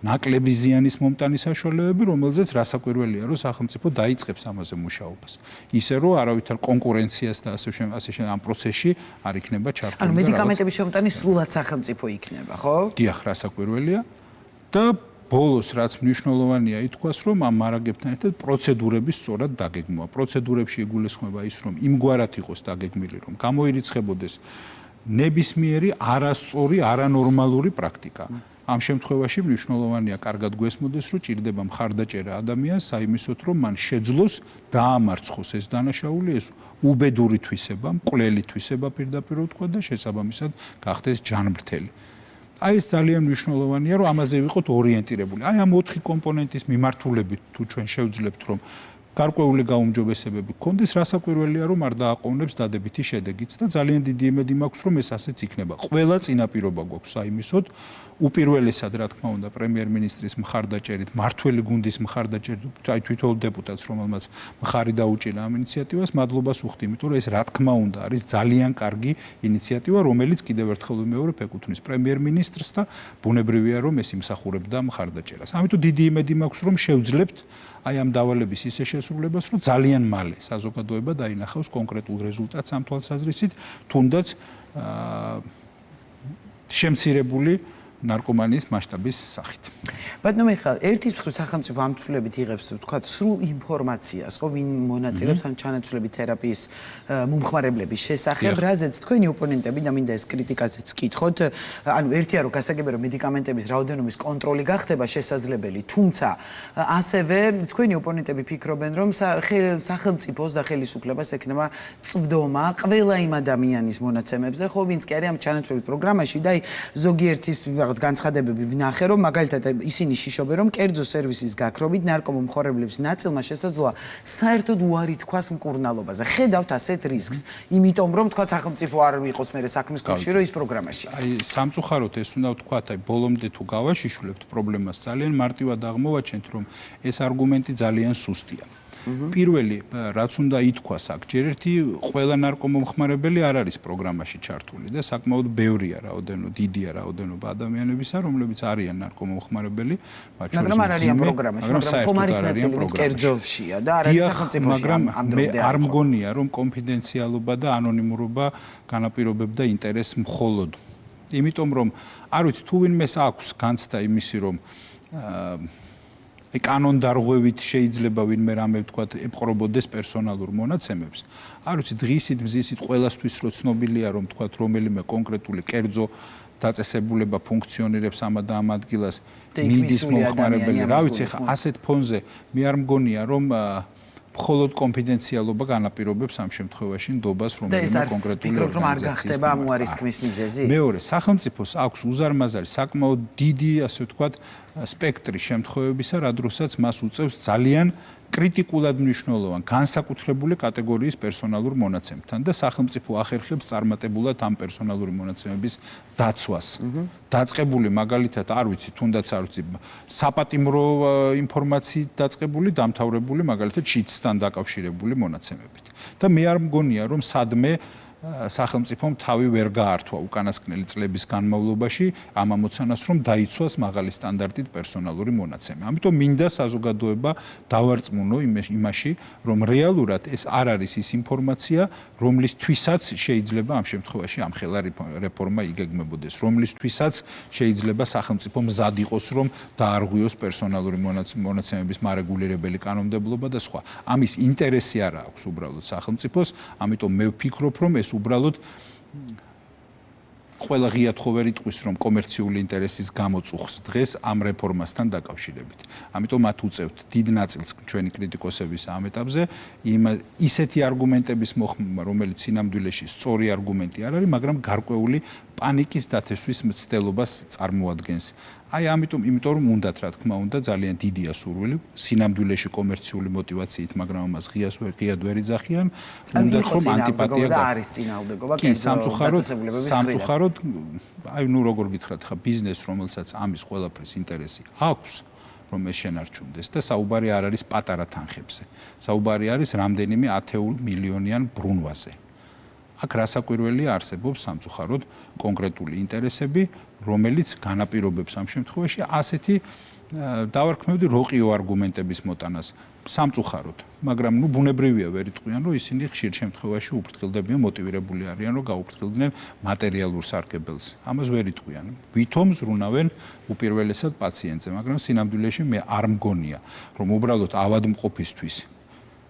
ნაკლები ზიანის მომტანი საშუალებები, რომელზეც რასაკვირველია, რომ სახელმწიფო დაიწყებს ამაზე მუშაობას. ისე რომ არავითარ კონკურენციას და ასე შემდეგ ამ პროცესში არ იქნება ჩართული. ანუ მედიკამენტების შემოტანი სრულად სახელმწიფო იქნება, ხო? დიახ, რასაკვირველია და ბოლოს რაც მნიშვნელოვანია ითქვას, რომ ამ მარაგებთან ერთად პროცედურების სწორად დაგეგმვა. პროცედურებში იგულისხმება ის, რომ იმგვარად იყოს დაგეგმილი, რომ გამოირიცხებოდეს ნებისმიერი არასწორი, არანორმალური პრაქტიკა. ამ შემთხვევაში მნიშვნელოვანია კარგად გვესმოდეს, რომ ჭირდება მხარდაჭერა ადამიანს საიმისოდ, რომ მან შეძლოს დაამარცხოს ეს დანაშაული, ეს უბედური თვისება, მკვლელი თვისება პირდაპირ ვთქვა და შესაბამისად გახდეს ჯანმრთელი. აი ეს ძალიან მნიშვნელოვანია, რომ ამაზე ვიყოთ ორიენტირებული. აი ამ 4 კომპონენტის მიმართულებით თუ ჩვენ შევძლებთ, რომ გარკვეული გაუმჯობესებები გქონდეს, რასაკვირველია, რომ არ დააყოვნებს დადებითი შედეგიც და ძალიან დიდი იმედი მაქვს, რომ ეს ასეც იქნება. ყველა წინაპირობა გვაქვს საიმისოდ, უპირველესად, რა თქმა უნდა, პრემიერ-მინისტრის მხარდაჭერით, მმართველი გუნდის მხარდაჭერით, აი თვითონ დეპუტატს, რომელმაც მხარი დაუჭირა ამ ინიციატივას, მადლობას უხდი, იმიტომ რომ ეს რა თქმა უნდა არის ძალიან კარგი ინიციატივა, რომელიც კიდევ ერთხელ ვიმეორებ, ეკუთვნის პრემიერ-მინისტრს და ბუნებრივია, რომ ეს იმსახურებდა მხარდაჭერას. ამიტომ დიდი იმედი მაქვს, რომ შევძლებთ აი ამ დავალების ისე შესრულებას, რომ ძალიან მალე საზოგადოება დაინახავს კონკრეტულ რეზულტატს ამ თვალსაზრისით, თუნდაც შემცირებული ნარკომანიის მასშტაბის სახით. ბატონო მიხეილ, ერთის მხრივ სახელმწიფო ამცვლებით იღებს, ვთქვათ, სრულ ინფორმაციას, ხო, ვინ მონაწილეობს ამ ჩანაცვლებით თერაპიის მომხმარებლების შესახებ, რაზეც თქვენი ოპონენტები და მინდა ეს კრიტიკაზეც ვკითხოთ, ანუ ერთია რომ გასაგებია რომ მედიკამენტების რაოდენობის კონტროლი გახდება შესაძლებელი, თუმცა ასევე თქვენი ოპონენტები ფიქრობენ, რომ სახელმწიფოს და ხელისუფლებას ექნება წვდომა ყველა იმ ადამიანის მონაცემებზე, ხო, ვინც კი არის ამ ჩანაცვლებით პროგრამაში და აი ზოგიერთის რაღაც განცხადებები ვნახე, რომ მაგალითად ისინი შიშობენ, რომ კერძო სერვისის გაქრობით ნარკომომხმარებლების ნაწილმა შესაძლოა საერთოდ უარი თქვას მკურნალობაზე. ხედავთ ასეთ რისკს, იმიტომ რომ თქვა სახელმწიფო არ იყოს მერე საქმის კავშირი, რომ ის პროგრამაში. აი სამწუხაროდ ეს უნდა ვთქვათ, აი ბოლომდე თუ გავაშიშვლებთ პრობლემას, ძალიან მარტივად აღმოვაჩენთ, რომ ეს არგუმენტი ძალიან სუსტია. პირველი, რაც უნდა ითქვას აქ, ჯერ ერთი ყველა ნარკომომხმარებელი არ არის პროგრამაში ჩართული და საკმაოდ ბევრია რაოდენობა, დიდია რაოდენობა ადამიანებისა, რომლებიც არიან ნარკომომხმარებელი, მათ შორის მაგრამ არ არიან პროგრამაში, მაგრამ ხომარის ნაწილი კერძოვშია და არ არის სახელმწიფოში. მაგრამ არ მგონია, რომ კონფიდენციალობა და ანონიმურობა განაპირობებდა ინტერესს მხოლოდ. იმიტომ რომ არ ვიცი, თუ ვინმეს აქვს განცდა იმისი, რომ კანონდარღვევით შეიძლება ვინმე რამე ვთქვათ ეპყრობოდეს პერსონალურ მონაცემებს. არ ვიცი, დღისით მზისით ყველასთვის რო ცნობილია, რომ ვთქვათ რომელიმე კონკრეტული კერძო დაწესებულება ფუნქციონირებს ამ და ამ ადგილას მიდის მომხმარებელი. რა ვიცი, ხა ასეთ ფონზე მე არ მგონია, რომ მხოლოდ კონფიდენციალობა განაპირობებს ამ შემთხვევაში ნდობას რომელიმე კონკრეტული ფიქრობ, რომ არ გახდება ამ უარის თქმის მიზეზი? მეორე, სახელმწიფოს აქვს უზარმაზარი საკმაოდ დიდი, ასე ვთქვათ, სპექტრი შემთხვევებისა, რა დროსაც მას უწევს ძალიან კრიტიკულად მნიშვნელოვან განსაკუთრებული კატეგორიის პერსონალურ მონაცემებთან და სახელმწიფო ახერხებს წარმატებულად ამ პერსონალური მონაცემების დაცვას. დაწყებული მაგალითად არ ვიცი, თუნდაც არ ვიცი, საპატიმრო ინფორმაციით დაწყებული, დამთავრებული მაგალითად შიდსთან დაკავშირებული მონაცემებით. და მე არ მგონია, რომ სადმე სახელმწიფომ თავი ვერ გაართვა უკანასკნელი წლების განმავლობაში ამ ამოცანას, რომ დაიცვას მაღალი სტანდარტით პერსონალური მონაცემი. ამიტომ მინდა საზოგადოება დავარწმუნო იმაში, რომ რეალურად ეს არ არის ის ინფორმაცია, რომლისთვისაც შეიძლება ამ შემთხვევაში ამხელა რეფორმა იგეგმებოდეს, რომლისთვისაც შეიძლება სახელმწიფო მზად იყოს, რომ დაარღვიოს პერსონალური მონაცემების მარეგულირებელი კანონმდებლობა და სხვა. ამის ინტერესი არ აქვს უბრალოდ სახელმწიფოს, ამიტომ მე ვფიქრობ, რომ ეს უბრალოდ ყველა ღიად ხო ვერ იტყვის, რომ კომერციული ინტერესის გამო წუხს დღეს ამ რეფორმასთან დაკავშირებით. ამიტომ მათ უწევთ დიდ ნაწილს ჩვენი კრიტიკოსების ამ ეტაპზე ისეთი არგუმენტების მოხმობა, რომელიც სინამდვილეში სწორი არგუმენტი არ არის, მაგრამ გარკვეული პანიკის დათესვის მცდელობას წარმოადგენს. აი ამიტომ რომ უნდათ რა თქმა უნდა ძალიან დიდია სურვილი სინამდვილეში კომერციული მოტივაციით, მაგრამ ამას ღიად ვერ იძახიან, უნდათ რომ ანტიპათია არის წინააღმდეგობა სამწუხაროდ აი ნუ როგორ გითხრათ ხა ბიზნეს რომელსაც ამის ყველაფრის ინტერესი აქვს რომ ეს შენარჩუნდეს და საუბარი არ არის პატარა თანხებზე. საუბარი არის რამდენიმე ათეულ მილიონიან ბრუნვაზე. აქ რასაკვირველია არსებობს სამწუხაროდ კონკრეტული ინტერესები, რომელიც განაპირობებს ამ შემთხვევაში ასეთი დავარქმევდი როყიო არგუმენტების მოტანას სამწუხაროდ, მაგრამ ნუ ბუნებრივია ვერ იტყვიან, რომ ისინი ხშირ შემთხვევაში უფრთხილდებიან, მოტივირებული არიან, რომ გაუფრთხილდნენ მატერიალურ სარგებელს. ამას ვერ იტყვიან. ვითომ ზრუნავენ უპირველესად პაციენტზე, მაგრამ სინამდვილეში მე არ მგონია, რომ უბრალოდ ავადმყოფისთვის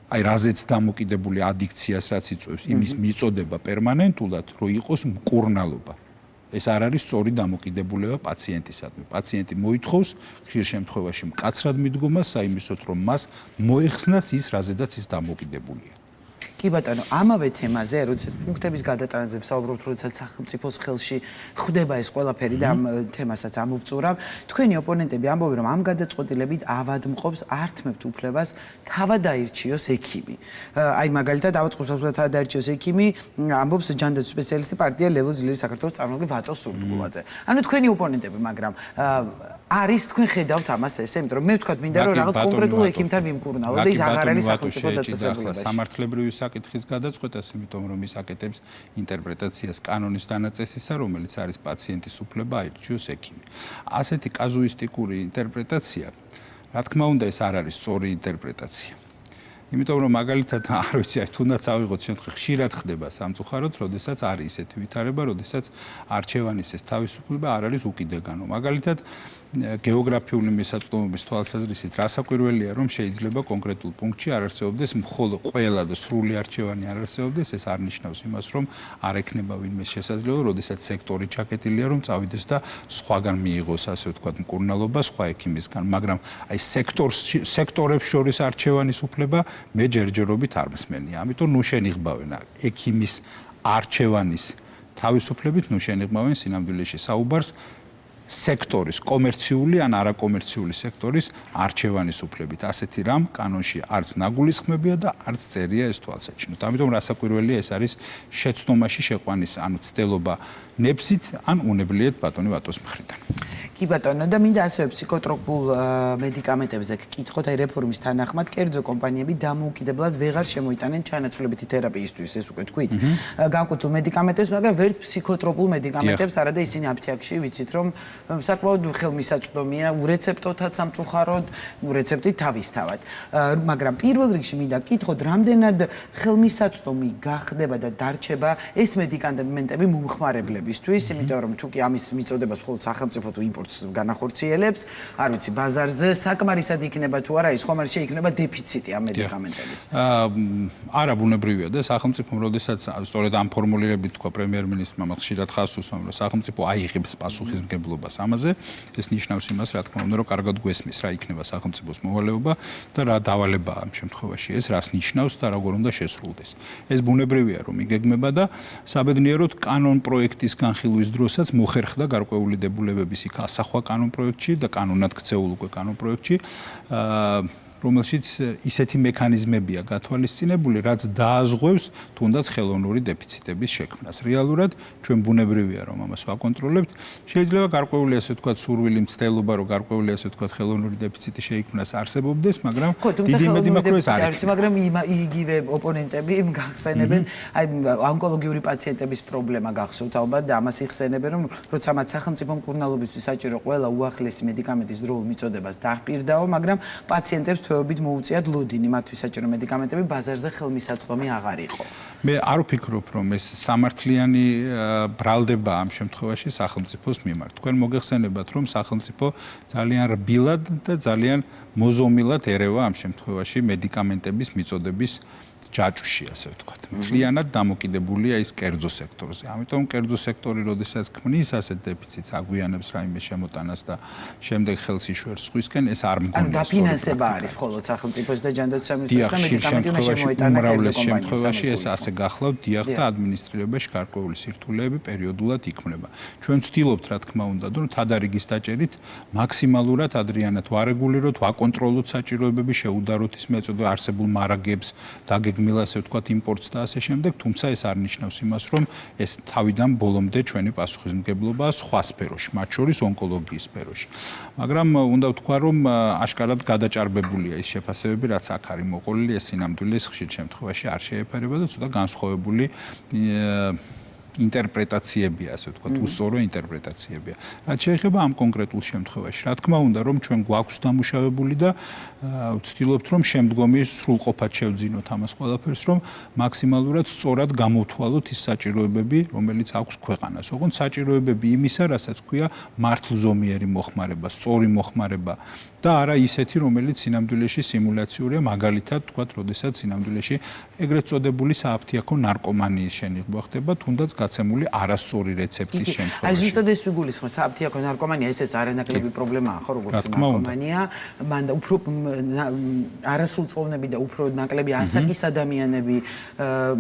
აი რაზეც დამოკიდებული ადიქციას რაც იწვევს, იმის მიწოდება პერმანენტულად, რომ იყოს მკურნალობა. ეს არ არის სწორი დამოკიდებულება პაციენტისადმი. პაციენტი მოითხოვს ხშირ შემთხვევაში მკაცრად მიდგომას, საიმისოდ რომ მას მოეხსნას ის, რაზედაც ის დამოკიდებულია. კი ბატონო, ამავე თემაზე, როდესაც პუნქტების გადატანაზე ვსაუბრობთ, როდესაც სახელმწიფოს ხელში ხვდება ეს ყველაფერი და ამ თემასაც ამოვწურავ, თქვენი ოპონენტები ამბობენ, რომ ამ გადაწყვეტილებით ავადმყოფს ართმევთ უფლებას თავად დაირჩიოს ექიმი. აი მაგალითად ავადმყოფს თავად დაირჩიოს ექიმი, ამბობს ჯანდაცვის სპეციალისტი პარტია ლელო ძლიერი საქართველოს წარმომადგენელი ვატო სურდგულაძე. ანუ თქვენი ოპონენტები, მაგრამ არის თქვენ ხედავთ ამას ესე, იმიტომ რომ მე ვთქვათ, მინდა რომ რაღაც კონკრეტულ ექიმთან ვიმკურნალო და ის აღარ არის სახელმწიფო დაწესებულებაში. სამართლებრივი საკითხის გადაწყვეტას, იმიტომ რომ ის აკეთებს ინტერპრეტაციას კანონის დანაწესისა, რომელიც არის პაციენტის უფლება აირჩიოს ექიმი. ასეთი კაზუისტიკური ინტერპრეტაცია, რა თქმა უნდა, ეს არ არის სწორი ინტერპრეტაცია. იმიტომ რომ მაგალითად არ ვიცი, აი თუნდაც ავიღოთ შემთხვევა, ხშირად ხდება სამწუხაროდ, როდესაც არის ისეთი ვითარება, როდესაც არჩევანის ეს თავისუფლება არ არის უკიდეგანო. მაგალითად გეოგრაფიული მისაწვდომობის თვალსაზრისით რასაკვირველია, რომ შეიძლება კონკრეტულ პუნქტში არ არსებობდეს მხოლოდ ყველა და სრული არჩევანი არ არსებობდეს, ეს არ ნიშნავს იმას, რომ არ ექნება ვინმე შესაძლებლობა, როდესაც სექტორი ჩაკეტილია, რომ წავიდეს და სხვაგან მიიღოს, ასე ვთქვათ, მკურნალობა სხვა ექიმისგან, მაგრამ აი სექტორებს შორის არჩევანის უფლება მე ჯერჯერობით არ მსმენია. ამიტომ ნუ შენიღბავენ ექიმის არჩევანის თავისუფლებით, ნუ შენიღბავენ სინამდვილეში საუბარს სექტორის, კომერციული ან არაკომერციული სექტორის არჩევანის უფლებით. ასეთი რამ კანონში არც ნაგულისხმებია და არც წერია ეს თვალსაჩინოდ. ამიტომ რასაკვირველია ეს არის შეცდომაში შეყვანის ანუ ცდელობა ნებსით ან უნებლიეთ ბატონი ვატოს მხრიდან. კი ბატონო, და მინდა ასევე ფსიქოტროპულ მედიკამენტებზე გკითხოთ, აი რეფორმის თანახმად კერძო კომპანიები დამოუკიდებლად ვეღარ შემოიტანენ ჩანაცვლებითი თერაპიისთვის, ეს უკვე თქვით, განკუთვნილ მედიკამენტებს, მაგრამ ვერც ფსიქოტროპულ მედიკამენტებს არა და ისინი აფთიაქში ვიცით, რომ საკმაოდ ხელმისაწვდომია, ურეცეპტოთაც სამწუხაროდ, რეცეპტით თავისთავად. მაგრამ პირველ რიგში მინდა გკითხოთ, რამდენად ხელმისაწვდომი გახდება და დარჩება ეს მედიკამენტები მომხმარებლებისთვის, იმიტომ რომ თუკი ამის მიწოდებას მხოლოდ სახელმწიფო თუ იმპორტს განახორციელებს, არ ვიცი, ბაზარზე საკმარისად იქნება თუ არა, ის ხომ არ შეიქმნება დეფიციტი ამ მედიკამენტების. არა ბუნებრივია და სახელმწიფომ როდესაც სწორედ ამ ფორმულირებით თქვა პრემიერ-მინისტრმა ხშირად ხაზს უსვამს, რომ სახელმწიფო აიღებს პასუხისმგებლობას ამაზე, ეს ნიშნავს იმას, რა თქმა უნდა, რომ კარგად გვესმის რა იქნება სახელმწიფოს მოვალეობა და რა დავალებაა ამ შემთხვევაში ეს, რას ნიშნავს და როგორ უნდა შესრულდეს. ეს ბუნებრივია, რომ იგეგმება და საბედნიეროდ კანონ პროექტის განხილვის დროსაც მოხერხდა გარკვეული დებულებების იქ ასახვა კანონპროექტში და კანონად ქცეულ უკვე კანონპროექტში რომელშიც ისეთი მექანიზმებია გათვალისწინებული, რაც დააზღვევს თუნდაც ხელოვნური დეფიციტების შექმნას. რეალურად ჩვენ ბუნებრივია რომ ამას ვაკონტროლებთ. შეიძლება გარკვეული ასე ვთქვათ სურვილი მცდელობა, რომ გარკვეული ასე ვთქვათ ხელოვნური დეფიციტი შეიქმნას არსებობდეს, მაგრამ დიდი იმედი მაქვს რომ ეს არ იქნება. მაგრამ იგივე ოპონენტები გახსენებენ, აი ონკოლოგიური პაციენტების პრობლემა გახსოვთ ალბათ და ამას იხსენებენ, რომ როცა მათ სახელმწიფო მკურნალობისთვის საჭირო ყველა უახლესი მედიკამენტის დროულ მიწოდებას დაჰპირდაო, მაგრამ პაციენტებს თვეობით მოუწიათ ლოდინი, მათთვის საჭირო მედიკამენტები ბაზარზე ხელმისაწვდომი აღარ იყო. მე არ ვფიქრობ, რომ ეს სამართლიანი ბრალდება ამ შემთხვევაში სახელმწიფოს მიმართ. თქვენ მოგეხსენებათ, რომ სახელმწიფო ძალიან რბილად და ძალიან მოზომილად ერევა ამ შემთხვევაში მედიკამენტების მიწოდების ჯაჭვში, ასე ვთქვათ. მთლიანად დამოკიდებულია ის კერძო სექტორზე. ამიტომ კერძო სექტორი, როდესაც ქმნის ასეთ დეფიციტს, აგვიანებს რაიმე შემოტანას და შემდეგ ხელს იშვერს სხვისკენ, ეს არ მგონია. ანუ დაფინანსება არის მხოლოდ სახელმწიფოს და ჯანდაცვის სამინისტროს და მედიკამენტი უნდა შემოეტანა კერძო შემთხვევაში ეს ასე გახლავთ დიახ და ადმინისტრირებაში გარკვეული სირთულეები პერიოდულად იქმნება. ჩვენ ვცდილობთ, რა თქმა უნდა, რომ თადარიგის დაჭერით მაქსიმალურად ადრიანად ვარეგულიროთ, ვაკონტროლოთ საჭიროებები, შევუდაროთ ის მეწოდება არსებულ მარაგებს, გმილ ასე ვთქვათ იმპორტს და ასე შემდეგ, თუმცა ეს არ ნიშნავს იმას, რომ ეს თავიდან ბოლომდე ჩვენი პასუხისმგებლობაა სხვა სფეროში, მათ შორის ონკოლოგიის სფეროში. მაგრამ უნდა ვთქვა, რომ აშკარად გადაჭარბებულია ის შეფასებები, რაც აქ არის მოყოლილი, ეს სინამდვილეს ხშირ შემთხვევაში არ შეეფერება და ცოტა განსხვავებული ინტერპრეტაციებია, ასე ვთქვათ, უსწორო ინტერპრეტაციებია. რაც შეეხება ამ კონკრეტულ შემთხვევაში, რა თქმა უნდა, რომ ჩვენ გვაქვს დამუშავებული და ვცდილობთ, რომ შემდგომი სრულყოფად შევძინოთ ამას ყველაფერს, რომ მაქსიმალურად სწორად გამოვთვალოთ ის საჭიროებები, რომელიც აქვს ქვეყანას. ოღონდ საჭიროებები იმისა, რასაც ქვია მართლზომიერი მოხმარება, სწორი მოხმარება და არა ისეთი, რომელიც სინამდვილეში სიმულაციურია, მაგალითად, თქვათ, როდესაც სინამდვილეში ეგრეთ წოდებული სააფთიაქო ნარკომანიის შენიღბვა ხდება, თუნდაც გაცემული არასწორი რეცეპტის შემთხვევაში. აი ზუსტად ეს ვიგულისხმობ, სააფთიაქო ნარკომანია ესეც არანაკლები პრობლემაა, ხო, როგორც ნარკომანია, მან უფრო არასრულწლოვნები და უფრო ნაკლები ასაკის ადამიანები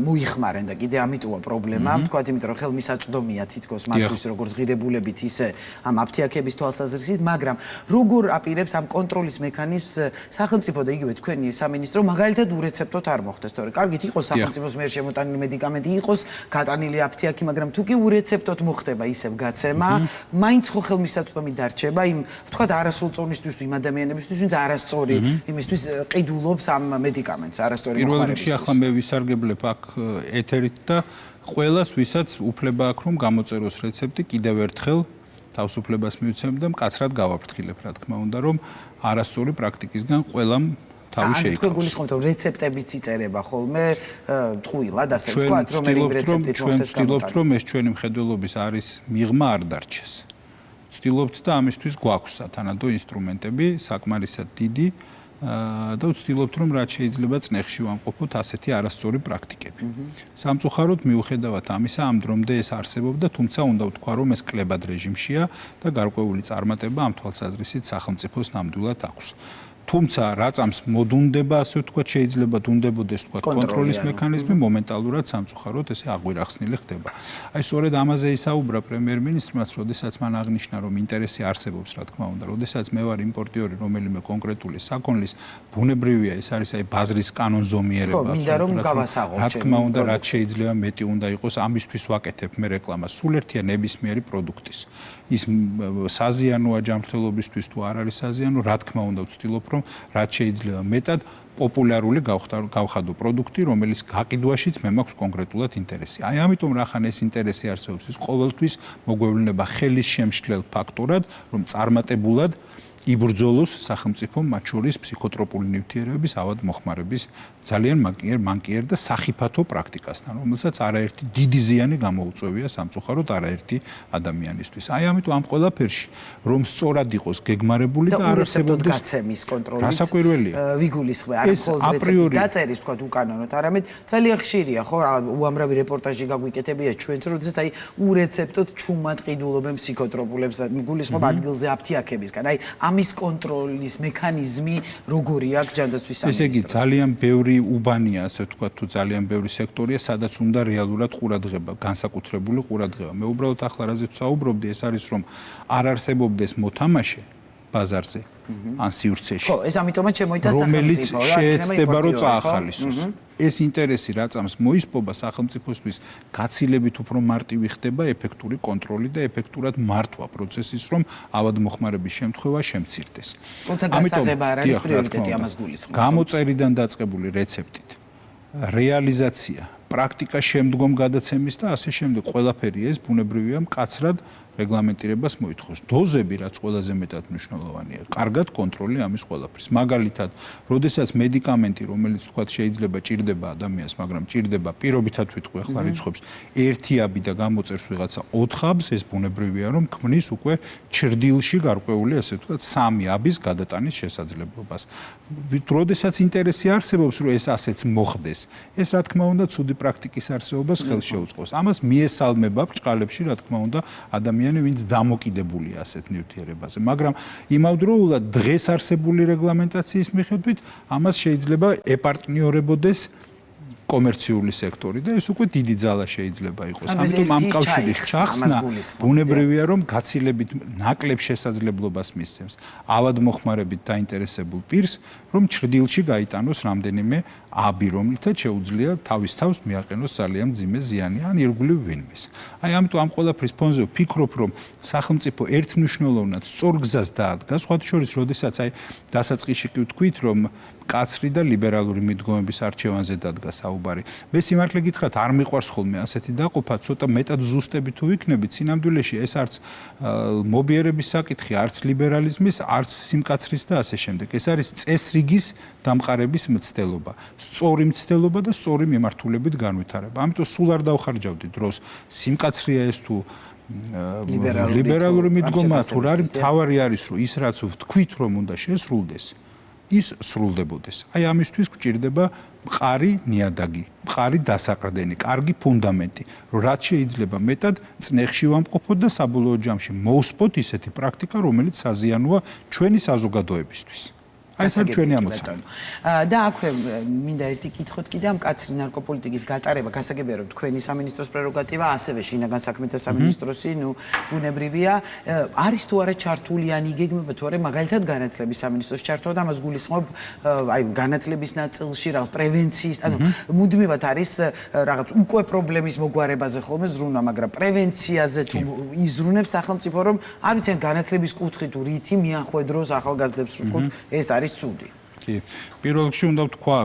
მოიხმარენ და კიდე ამიტოა პრობლემა, ვთქვათ, იმიტომ რომ ხელმისაწვდომია თითქოს მათთვის როგორც ღირებულებით, ისე ამ აფთიაქების თვალსაზრისით, მაგრამ როგორ აპირებს ამ კონტროლის მექანიზმს სახელმწიფო და იგივე თქვენი სამინისტრო მაგალითად ურეცეპტოდ არ მოხდეს, თორე კარგით იყოს სახელმწიფოს მიერ შემოტანილი მედიკამენტი, იყოს გატანილი აფთიაქი, მაგრამ თუ კი ურეცეპტოდ მოხდება ისევ გაცემა, მაინც ხო ხელმისაწვდომი დარჩება იმ ვთქვათ არასრულწლოვნისთვის იმ ადამიანებისთვის, ვინც არასწორი იმისთვის ყიდულობს ამ მედიკამენტს, არასწორი მოხმარებისთვის. პირველ რიგში ახლა მე ვისარგებლებ აქ ეთერით და ყველას, ვისაც უფლება აქვს, რომ გამოწეროს რეცეპტი, კიდევ ერთხელ თავისუფლებას მივცემ და მკაცრად გავაფრთხილებ, რა თქმა უნდა, რომ არასწორი პრაქტიკისგან ყველამ თავი შეიკავოს. თქვენ გულისხმობთ, რომ რეცეპტებიც იწერება ხოლმე ტყუილად, ასე ვთქვათ, რომ ერთი რეცეპტით მოხდეს გამოტანა. ვცდილობთ, რომ ეს ჩვენი მხედველობის არის მიღმა არ დარჩეს. ვცდილობთ და ამისთვის გვაქვს სათანადო ინსტრუმენტები, საკმარისად დიდი და ვცდილობთ, რომ რაც შეიძლება წნეხში ვამყოფოთ ასეთი არასწორი პრაქტიკები. სამწუხაროდ მიუხედავად ამისა, ამ დრომდე ეს არსებობდა, თუმცა უნდა ვთქვა, რომ ეს კლებად რეჟიმშია და გარკვეული წარმატება ამ თვალსაზრისით სახელმწიფოს ნამდვილად აქვს. თუმცა რაწამს მოდუნდება, ასე ვთქვათ, შეიძლება დუნდებოდეს ვთქვათ კონტროლის მექანიზმი, მომენტალურად სამწუხაროდ ესე აღვირახსნილი ხდება. აი სწორედ ამაზე ისაუბრა პრემიერ-მინისტრმაც, როდესაც მან აღნიშნა, რომ ინტერესი არსებობს, რა თქმა უნდა, როდესაც მე ვარ იმპორტიორი რომელიმე კონკრეტული საქონლის, ბუნებრივია, ეს არის აი ბაზრის კანონზომიერება. ხო, მინდა რომ გავასაღოთ. რა თქმა უნდა, რაც შეიძლება მეტი უნდა იყოს, ამისთვის ვაკეთებ მე რეკლამას სულ ერთია ნებისმიერი პროდუქტის. ის საზიანოა ჯანმრთელობისთვის თუ არ არის საზიანო, რა თქმა უნდა ვცდილობ, რომ რაც შეიძლება მეტად პოპულარული გავხადო პროდუქტი, რომელიც გაყიდვაშიც მე მაქვს კონკრეტულად ინტერესი. აი ამიტომ რახან ეს ინტერესი არსებობს, ის ყოველთვის მოგვევლინება ხელის შემშლელ ფაქტორად, რომ წარმატებულად იბრძოლოს სახელმწიფო მათ შორის ფსიქოტროპული ნივთიერებების ავად მოხმარების ძალიან მანკიერ და სახიფათო პრაქტიკასთან, რომელსაც არაერთი დიდი ზიანი გამოუწვევია სამწუხაროდ არაერთი ადამიანისთვის. აი ამიტომ ამ ყველაფერში რომ სწორად იყოს გეგმარებული და არ არსებობდეს გაცემის კონტროლი. რასაკვირველია. ვიგულისხმე, არ მხოლოდ რეცეპტის დაწერის თქვა უკანონოდ, არამედ ძალიან ხშირია, ხო, უამრავი რეპორტაჟი გაგვიკეთებია ჩვენც, როდესაც აი ურეცეპტოდ ჩუმად ყიდულობენ ფსიქოტროპულებს, გულისხმობ ადგილზე აფთიაქებისგან. აი ამ ამის კონტროლის მექანიზმი როგორია აქ ჯანდაცვის სამინისტროში? ესე იგი ძალიან ბევრი უბანია, ასე ვთქვათ, თუ ძალიან ბევრი სექტორია, სადაც უნდა რეალურად ყურადღება, განსაკუთრებული ყურადღება. მე უბრალოდ ახლა რაზეც ვსაუბრობდი, ეს არის რომ არ არსებობდეს მოთამაშე ბაზარზე ან სივრცეში. ხო, ეს ამიტომაც შემოიტანს სახელმწიფო, რომელიც შეეცდება რომ წაახალისოს. ეს ინტერესი რაწამს მოისპობა სახელმწიფოსთვის გაცილებით უფრო მარტივი ხდება ეფექტური კონტროლი და ეფექტურად მართვა პროცესის, რომ ავადმოხმარების შემთხვევა შემცირდეს. თუმცა გასაღება არ არის პრიორიტეტი ამას გულისხმობ. გამოწერიდან დაწყებული რეცეპტით რეალიზაცია, პრაქტიკა შემდგომ გადაცემის და ასე შემდეგ ყველაფერი ეს ბუნებრივია მკაცრად რეგლამენტირებას მოითხოვს. დოზები რაც ყველაზე მეტად მნიშვნელოვანია. კარგად კონტროლი ამის ყველაფრის. მაგალითად, როდესაც მედიკამენტი, რომელიც თქვათ შეიძლება ჭირდება ადამიანს, მაგრამ ჭირდება პირობითად ვიტყვი ახლა რიცხვებს, 1 აბი და გამოწერს ვიღაცა 4 აბს, ეს ბუნებრივია, რომ ქმნის უკვე ჩრდილში გარკვეული, ასე ვთქვათ, 3 აბის გადატანის შესაძლებლობას. როდესაც ინტერესი არსებობს, რომ ეს ასეც მოხდეს, ეს რა თქმა უნდა ცუდი პრაქტიკის არსებობას ხელს შეუწყობს. ამას მიესალმება ბრჭყალებში, რა თქმა უნდა, ადამიანი ვინც დამოკიდებულია ასეთ ნივთიერებაზე, მაგრამ იმავდროულად დღეს არსებული რეგლამენტაციის მიხედვით ამას შეიძლება ეპარტნიორებოდეს კომერციული სექტორი და ეს უკვე დიდი ძალა შეიძლება იყოს. ამიტომ ამ კავშირის ჩახსნა ბუნებრივია, რომ გაცილებით ნაკლებ შესაძლებლობას მისცემს ავადმოხმარებით დაინტერესებულ პირს, რომ ჩრდილში გაიტანოს რამდენიმე აბი, რომლითაც შეუძლია თავის თავს მიაყენოს ძალიან მძიმე ზიანი ან ირგვლივ ვინმეს. აი ამიტომ ამ ყველაფრის ფონზე ვფიქრობ, რომ სახელმწიფო ერთმნიშვნელოვნად სწორ გზას დაადგა, სხვათა შორის, როდესაც აი დასაწყისში კი ვთქვით, რომ კაცრი და ლიბერალური მიდგომების არჩევანზე დადგა საუბარი. მე სიმართლე გითხრათ, არ მიყვარს ხოლმე ასეთი დაყოფა, ცოტა მეტად ზუსტები თუ ვიქნებით, სინამდვილეში ეს არც მობიერების საკითხი, არც ლიბერალიზმის, არც სიმკაცრის და ასე შემდეგ. ეს არის წესრიგის დამყარების მცდელობა. სწორი მცდელობა და სწორი მიმართულებით განვითარება. ამიტომ სულ არ დავხარჯავდი დროს. სიმკაცრია ეს თუ ლიბერალური მიდგომა, თუ რა არის, თავარი არის, რომ ის რაც ვთქვით, რომ უნდა შესრულდეს, ის სრულდებოდეს. აი ამისთვის გვჭირდება მყარი ნიადაგი, მყარი დასაყრდენი, კარგი ფუნდამენტი, რომ რაც შეიძლება მეტად წნეხში ვამყოფოთ და საბოლოო ჯამში მოვსპოთ ისეთი პრაქტიკა, რომელიც საზიანოა ჩვენი საზოგადოებისთვის. აი ეს არის ჩვენი ამოცანა. და აქვე მინდა ერთი კითხოთ კიდე ამ კაცრი ნარკოპოლიტიკის გატარება, გასაგებია რომ თქვენი სამინისტროს პრეროგატივა, ასევე შინაგან საქმეთა სამინისტროსი, ნუ ბუნებრივია, არის თუ არა ჩართული ან იგეგმება თუ არა მაგალითად განათლების სამინისტროს ჩართვა და ამას გულისხმობ აი განათლების ნაწილში რაღაც პრევენციის, ანუ მუდმივად არის რაღაც უკვე პრობლემის მოგვარებაზე ხოლმე ზრუნვა, მაგრამ პრევენციაზე თუ იზრუნებს სახელმწიფო, რომ არ ვიცი ან განათლების კუთხით თუ რითი მიანხვედროს ახალგაზრდებს ვთქვათ, ეს არის ცუდი. კი. პირველ რიგში უნდა ვთქვა,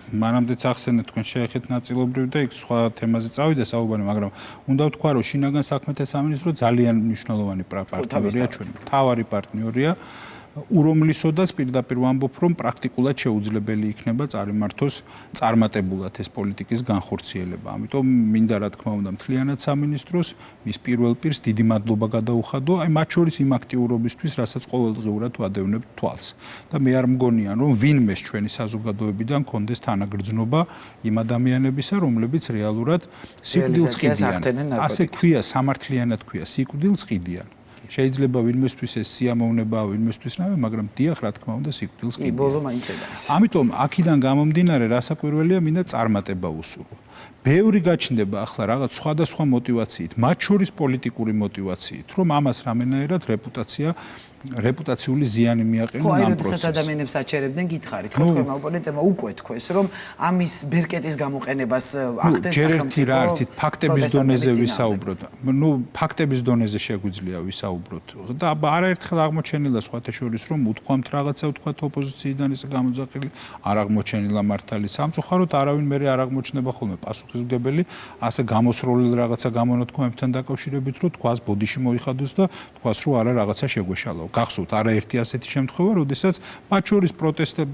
მანამდეც ახსენეთ თქვენ შეეხეთ ნაწილობრივ და იქ სხვა თემაზე წავიდა საუბარი, მაგრამ უნდა ვთქვა, რომ შინაგან საქმეთა სამინისტრო ძალიან მნიშვნელოვანი პარტნიორია ჩვენი. მთავარი პარტნიორია, ურომლისოდაც პირდაპირ ვამბობ, რომ პრაქტიკულად შეუძლებელი იქნება წარიმართოს წარმატებულად ეს პოლიტიკის განხორციელება. ამიტომ მინდა რა თქმა უნდა მთლიანად სამინისტროს, მის პირველ პირს დიდი მადლობა გადაუხადო, აი მათ შორის იმ აქტიურობისთვის, რასაც ყოველდღიურად ვადევნებთ თვალს. და მე არ მგონია, რომ ვინმეს ჩვენი საზოგადოებიდან კონდეს თანაგრძნობა იმ ადამიანებისა, რომლებიც რეალურად სიკვდილს ყიდიან. ასე ქვია, სამართლიანად ქვია, სიკვდილს ყიდიან. შეიძლება ვინმესთვის ეს სიამოვნებაა, ვინმესთვის რავი, მაგრამ დიახ, რა თქმა უნდა, სიკვდილს ყიდიან. ბოლო მაინც არის. ამიტომ აქედან გამომდინარე, რასაკვირველია, მინდა წარმატება ვუსურვო. ბევრი გაჩნდება ახლა რაღაც სხვადასხვა мотивაციით, მათ შორის პოლიტიკური мотивაციით, რომ ამას რამენაერად რეპუტაციული ზიანი მიაყენონ ამ პროცესს. ხო, აი, როდესაც ადამიანებს აჩერებდნენ, გითხარით, ხო, თქვენმა ოპონენტებმა უკვე თქვეს, რომ ამის ბერკეტის გამოყენებას ახდენს სახელმწიფო. რა არის, ფაქტების დონეზე ვისაუბროთ. ნუ ფაქტების დონეზე შეგვიძლია ვისაუბროთ. და არაერთხელ აღმოჩენილა სხვათა შორის, რომ უთქვამთ რაღაცა, უთქვათ ოპოზიციიდან ის გამოძახილი, არ აღმოჩენილა მართალი. სამწუხაროდ არავინ მე არ აღმოჩნდება ხოლმე პასუხისმგებელი ასე გამოსროლილ რაღაცა გამონათქვამებთან დაკავშირებით, რომ თქვას ბოდიში მოიხადოს და თქვას, რომ არა რაღაცა შეგვეშალაო. გახსოვთ არაერთი ასეთი შემთხვევა, როდესაც მათ შორის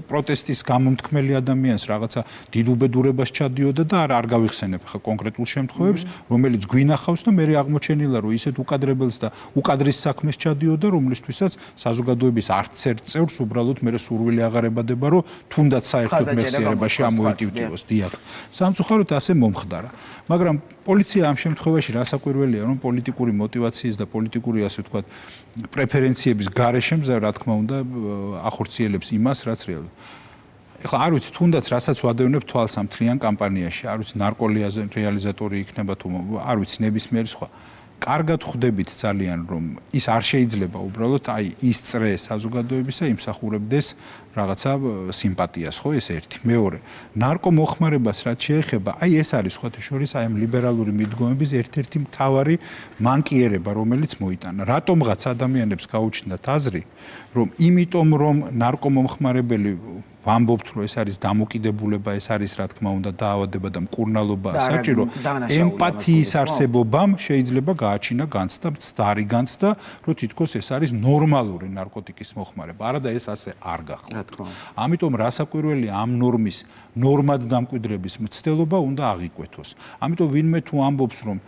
პროტესტის გამომთქმელი ადამიანს რაღაცა დიდ უბედურებას ჩადიოდა და არ გავიხსენებ ხა კონკრეტულ შემთხვევებს, რომელიც გვინახავს და მე აღმოჩენილა, რომ ისეთ უკადრებელს და უკადრის საქმეს ჩადიოდა, რომლისთვისაც საზოგადოების არც ერთ წევრს უბრალოდ მე სურვილი აღარ ებადება, რომ თუნდაც საერთოდ მეხსიერებაში ამოიტივტივოს. დიახ. სამწუხაროდ ასე მომხდარა. მაგრამ პოლიცია ამ შემთხვევაში რასაკვირველია, რომ პოლიტიკური мотиваციის და პოლიტიკური ასე ვთქვათ პრეფერენციების გარეშე რა თქმა უნდა ახორციელებს იმას, რაც რეალურად. ეხლა არ ვიცი, თუნდაც რასაც ვადევნებ თვალს ამ თლიან კამპანიაში, არ ვიცი ნარკორეალიზატორი იქნება თუ არ ვიცი ნებისმიერი სხვა. კარგად ხვდებით ძალიან, რომ ის არ შეიძლება უბრალოდ ის წრე საზოგადოებისა იმსახურებდეს რაღაცა სიმპათიას, ხო, ეს ერთი. მეორე, ნარკომოხმარებას რაც შეეხება, ეს არის სხვათა შორის ამ ლიბერალური მიდგომების ერთ-ერთი მთავარი მანკიერება, რომელიც მოიტანა. რატომღაც ადამიანებს გაუჩნდათ აზრი, რომ იმიტომ რომ ნარკომომხმარებელი ვამბობთ, რომ ეს არის დამოკიდებულება, ეს არის რა თქმა უნდა დაავადება და მკურნალობა საჭირო, ემპათიის არსებობამ შეიძლება გააჩინა განცდა, მცდარი განცდა, რომ თითქოს ეს არის ნორმალური ნარკოტიკის მოხმარება. არადა ეს ასე არ გახდა. ამიტომ რასაკვირველია ამ ნორმის ნორმად დამკვიდრების მცდელობა უნდა აღიკვეთოს. ამიტომ ვინმე თუ ამბობს, რომ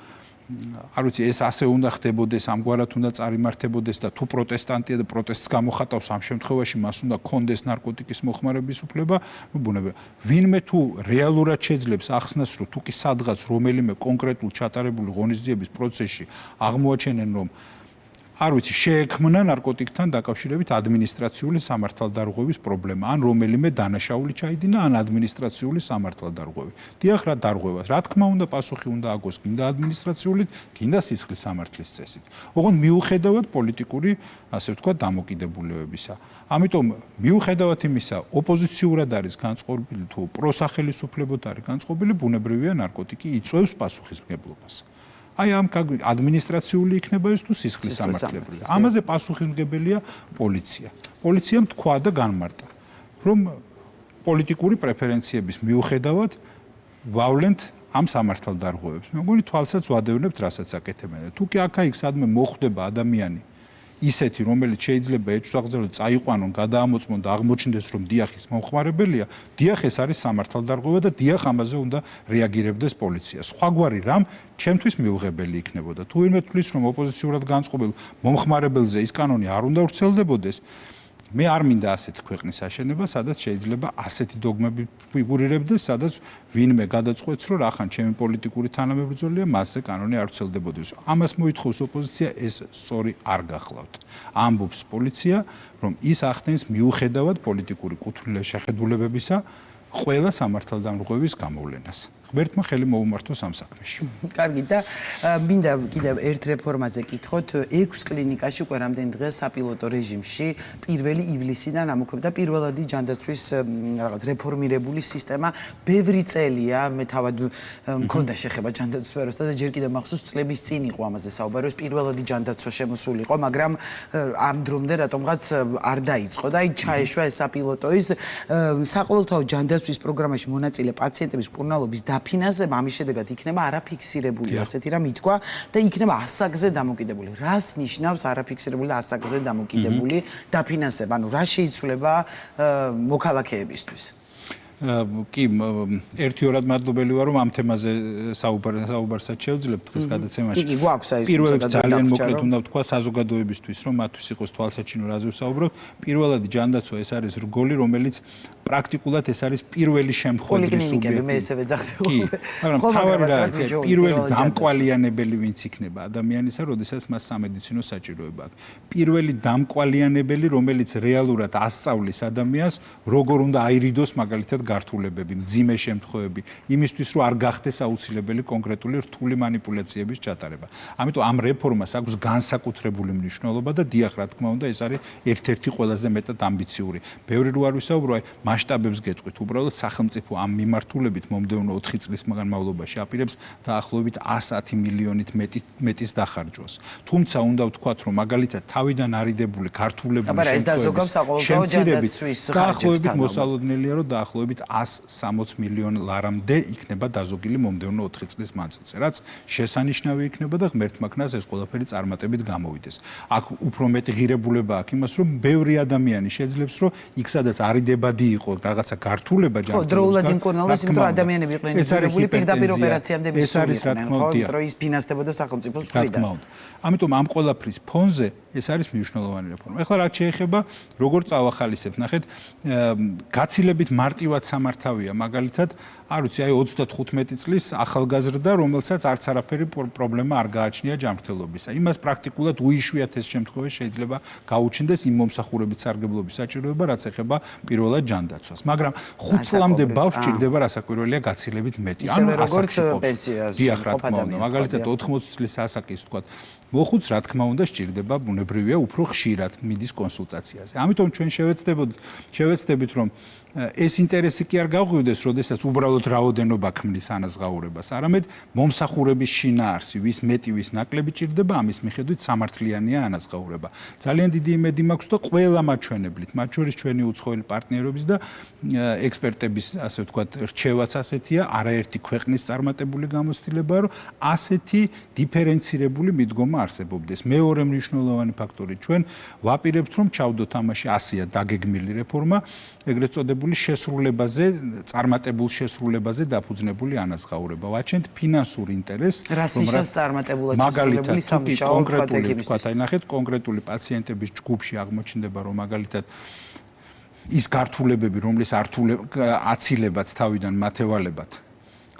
არ ვიცი, ეს ასე უნდა ხდებოდეს, ამგვარად უნდა წარიმართებოდეს და თუ პროტესტანტია და პროტესტს გამოხატავს, ამ შემთხვევაში მას უნდა კონდეს ნარკოტიკის მოხმარების უფლება, ну ბუნებრივია. ვინმე თუ რეალურად შეძლებს ახსნას, რომ თუ კი სადღაც რომელიმე კონკრეტულ ჩატარებული ღონისძიების პროცესში აღმოაჩენენ, რომ არ ვიცი, შეექმნა ნარკოტიკთან დაკავშირებით ადმინისტრაციული სამართალდარღვევის პრობლემა, ან რომელიმე დანაშაული ჩაიდინა, ან ადმინისტრაციული სამართალდარღვევი. დიახ, რა დარღვევას, რა თქმა უნდა, პასუხი უნდა აგოს გინდა ადმინისტრაციულით, გინდა სისხლის სამართლის წესით. ოღონდ მიუხედავად პოლიტიკური, ასე ვთქვათ, დამოკიდებულებებისა. ამიტომ მიუხედავად იმისა, ოპოზიციურად არის განწყობილი თუ პროსახელისუფლებოდ არის განწყობილი, ბუნებრივია ნარკოტიკი იწვევს პასუხისმგებლობას. ამ ადმინისტრაციული იქნება ეს თუ სისხლის სამართლებრივი. ამაზე პასუხისმგებელია პოლიცია. პოლიციამ თქვა და განმარტა, რომ პოლიტიკური პრეფერენციების მიუხედავად ვავლენთ ამ სამართალდარღვევებს. მე მგონი თვალსაც ვადევნებთ, რასაც აკეთებენ. თუ კი აქა-იქ სადმე მოხვდება ადამიანი ისეთი, რომელიც შეიძლება ეჭვსაღზევად წაიყვანონ, გადაამოწმონ და აღმოჩნდეს, რომ დიახ ის მომხმარებელია, დიახ ეს არის სამართალდარღვევა და დიახ ამაზე უნდა რეაგირებდეს პოლიცია. სხვაგვარი რამ ჩემთვის მიუღებელი იქნებოდა. თუ ვინმე თვლის, რომ ოპოზიციურად განწყობილ მომხმარებელზე ის კანონი არ უნდა ვრცელდებოდეს, მე არ მინდა ასეთი ქვეყნის აშენება, სადაც შეიძლება ასეთი დოგმები ფიგურირებდეს, სადაც ვინმე გადაწყვეტს, რომ რახან ჩემი პოლიტიკური თანამებრძოლია, მასზე კანონი არ ვრცელდებოდეს. ამას მოითხოვს ოპოზიცია, ეს სწორი არ გახლავთ. ამბობს პოლიცია, რომ ის ახდენს მიუხედავად პოლიტიკური შეხედულებებისა ყველა სამართალდამრღვევის გამოვლენას. ღმერთმა ხელი მოუმართოს ამ საქმეში. კარგი და მინდა კიდევ ერთ რეფორმაზე კითხოთ. 6 კლინიკაში უკვე რამდენი დღეა საპილოტო რეჟიმში პირველი ივლისიდან ამოქმედა პირველადი ჯანდაცვის რაღაც რეფორმირებული სისტემა. ბევრი წელია მე თავად მქონდა შეხება ჯანდაცვის სფეროსთან და ჯერ კიდევ მახსოვს წლების წინ იყო ამაზე საუბარი, რომ პირველადი ჯანდაცვა შემოსულიყო, მაგრამ ამ დრომდე რატომღაც არ დაიწყო და ჩაეშვა ეს საპილოტო ის საყოველთაო ჯანდაცვის პროგრამაში მონაწილე პაციენტების მკურნალობის დაფინანსება ამის შედეგად იქნება არაფიქსირებული, ასეთი რამ ითქვა და იქნება ასაკზე დამოკიდებული. რას ნიშნავს არაფიქსირებული და ასაკზე დამოკიდებული დაფინანსება? ანუ რა შეიცვლება მოქალაქეებისთვის? კი, ერთიორად მადლობელი ვარ, რომ ამ თემაზე საუბარსაც შევძლებთ დღეს გადაცემაში. კი, გვაქვს აი პირველად ძალიან მოკლედ უნდა ვთქვა საზოგადოებისთვის, რომ მათთვის იყოს თვალსაჩინო რაზე ვსაუბრობ. პირველადი ჯანდაცვა ეს არის რგოლი, რომელიც პრაქტიკულად ეს არის პირველი შემთხვევაში სუბიექტი. მე ესევე ძახდები. კი, მაგრამ თავარი რა არის, პირველი დამკვალიანებელი ვინც იქნება ადამიანისა, როდესაც მას სამედიცინო საჭიროება აქვს. პირველი დამკვალიანებელი, რომელიც რეალურად ასწავლის ადამიანს, როგორ უნდა აირიდოს მაგალითად გართულებები, მძიმე შემთხვევები, იმისთვის რომ არ გახდეს აუცილებელი კონკრეტული რთული манипуляციების ჩატარება. ამიტომ ამ რეფორმას აქვს განსაკუთრებული მნიშვნელობა და დიახ, რა თქმა უნდა, ეს არის ერთ-ერთი ყველაზე მეტად ამბიციური. ბევრი რო არ ვისაუბრო, აი მასშტაბებს გეტყვით, უბრალოდ სახელმწიფო ამ მიმართულებით მომდევნო 4 წლის განმავლობაში აპირებს დაახლოებით 110 მილიონით მეტის დახარჯვას. თუმცა უნდა ვთქვათ, რომ მაგალითად თავიდან არიდებული გართულებული შემთხვევების დაახლოებით მოსალოდნელია, რომ დაახლოებით 160 მილიონ ლარამდე იქნება დაზოგილი მომდევნო 4 წლის მანძილზე, რაც შესანიშნავი იქნება და ღმერთმა ქნას ეს ყველაფერი წარმატებით გამოვიდეს. აქ უფრო მეტი ღირებულება აქვს იმას, რომ ბევრი ადამიანი შეძლებს, რომ იქ სადაც არიდებადი იყო რაღაცა გართულება ჯანმრთელობის. ხო, დროულად იმკურნალოს, იმიტომ რომ ადამიანები იყვნენ ინდივიდუალური პირდაპირ ოპერაციამდე მისულიყვნენ, ხო, რომ ის ფინანსდებოდა სახელმწიფოს მხრიდან. ამიტომ ამ ყველაფრის ფონზე ეს არის მნიშვნელოვანი რეფორმა. ეხლა რაც შეეხება, როგორ წავახალისებთ, ნახეთ, გაცილებით მარტივად სამართავია მაგალითად არ ვიცი აი 35 წლის ახალგაზრდა რომელსაც არც არაფერი პრობლემა არ გააჩნია ჯანმრთელობისა იმას პრაქტიკულად უიშვიათეს შემთხვევაში შეიძლება გაუჩნდეს იმ მომსახურებით სარგებლობის საჭიროება რაც ეხება პირველად ჯანდაცვას მაგრამ 5 წლამდე ბავშვს ჭირდება რასაკვირველია გაცილებით მეტი ანუ როგორც პენსიაში მაგალითად 80 წლის ასაკის თქვა მოხუც რა თქმა უნდა სჭირდება ბუნებრივია უფრო ხშირად მიდის კონსულტაციაზე ამიტომ ჩვენ შევეცდებით რომ ეს ინტერესი კი არ გაღვივდეს, როდესაც უბრალოდ რაოდენობა ქმნის ანაზღაურებას, არამედ მომსახურების შინაარსი, ვის მეტი, ვის ნაკლები ჭირდება, ამის მიხედვით სამართლიანია ანაზღაურება. ძალიან დიდი იმედი მაქვს და ყველა მაჩვენებლით, მათ შორის ჩვენი უცხოელი პარტნიორების და ექსპერტების, ასე ვთქვათ, რჩევაც ასეთია, არაერთი ქვეყნის წარმატებული გამოცდილებაა, რომ ასეთი დიფერენცირებული მიდგომა არსებობდეს. მეორე მნიშვნელოვანი ფაქტორი ჩვენ ვაპირებთ, რომ ჩავდოთ ამაში ასია დაგეგმილი რეფორმა, ეგრეთ წოდებული შესრულებაზე, წარმატებულ შესრულებაზე დაფუძნებული ანაზღაურება. ვაჩენთ ფინანსურ ინტერესს, რომ წარმატებულად შესრულებული სამუშაო თქვათ, ნახეთ, კონკრეტული პაციენტების ჯგუფში აღმოჩნდება, რომ მაგალითად ის გართულებები, რომლის აცილებაც თავიდან მათევალებად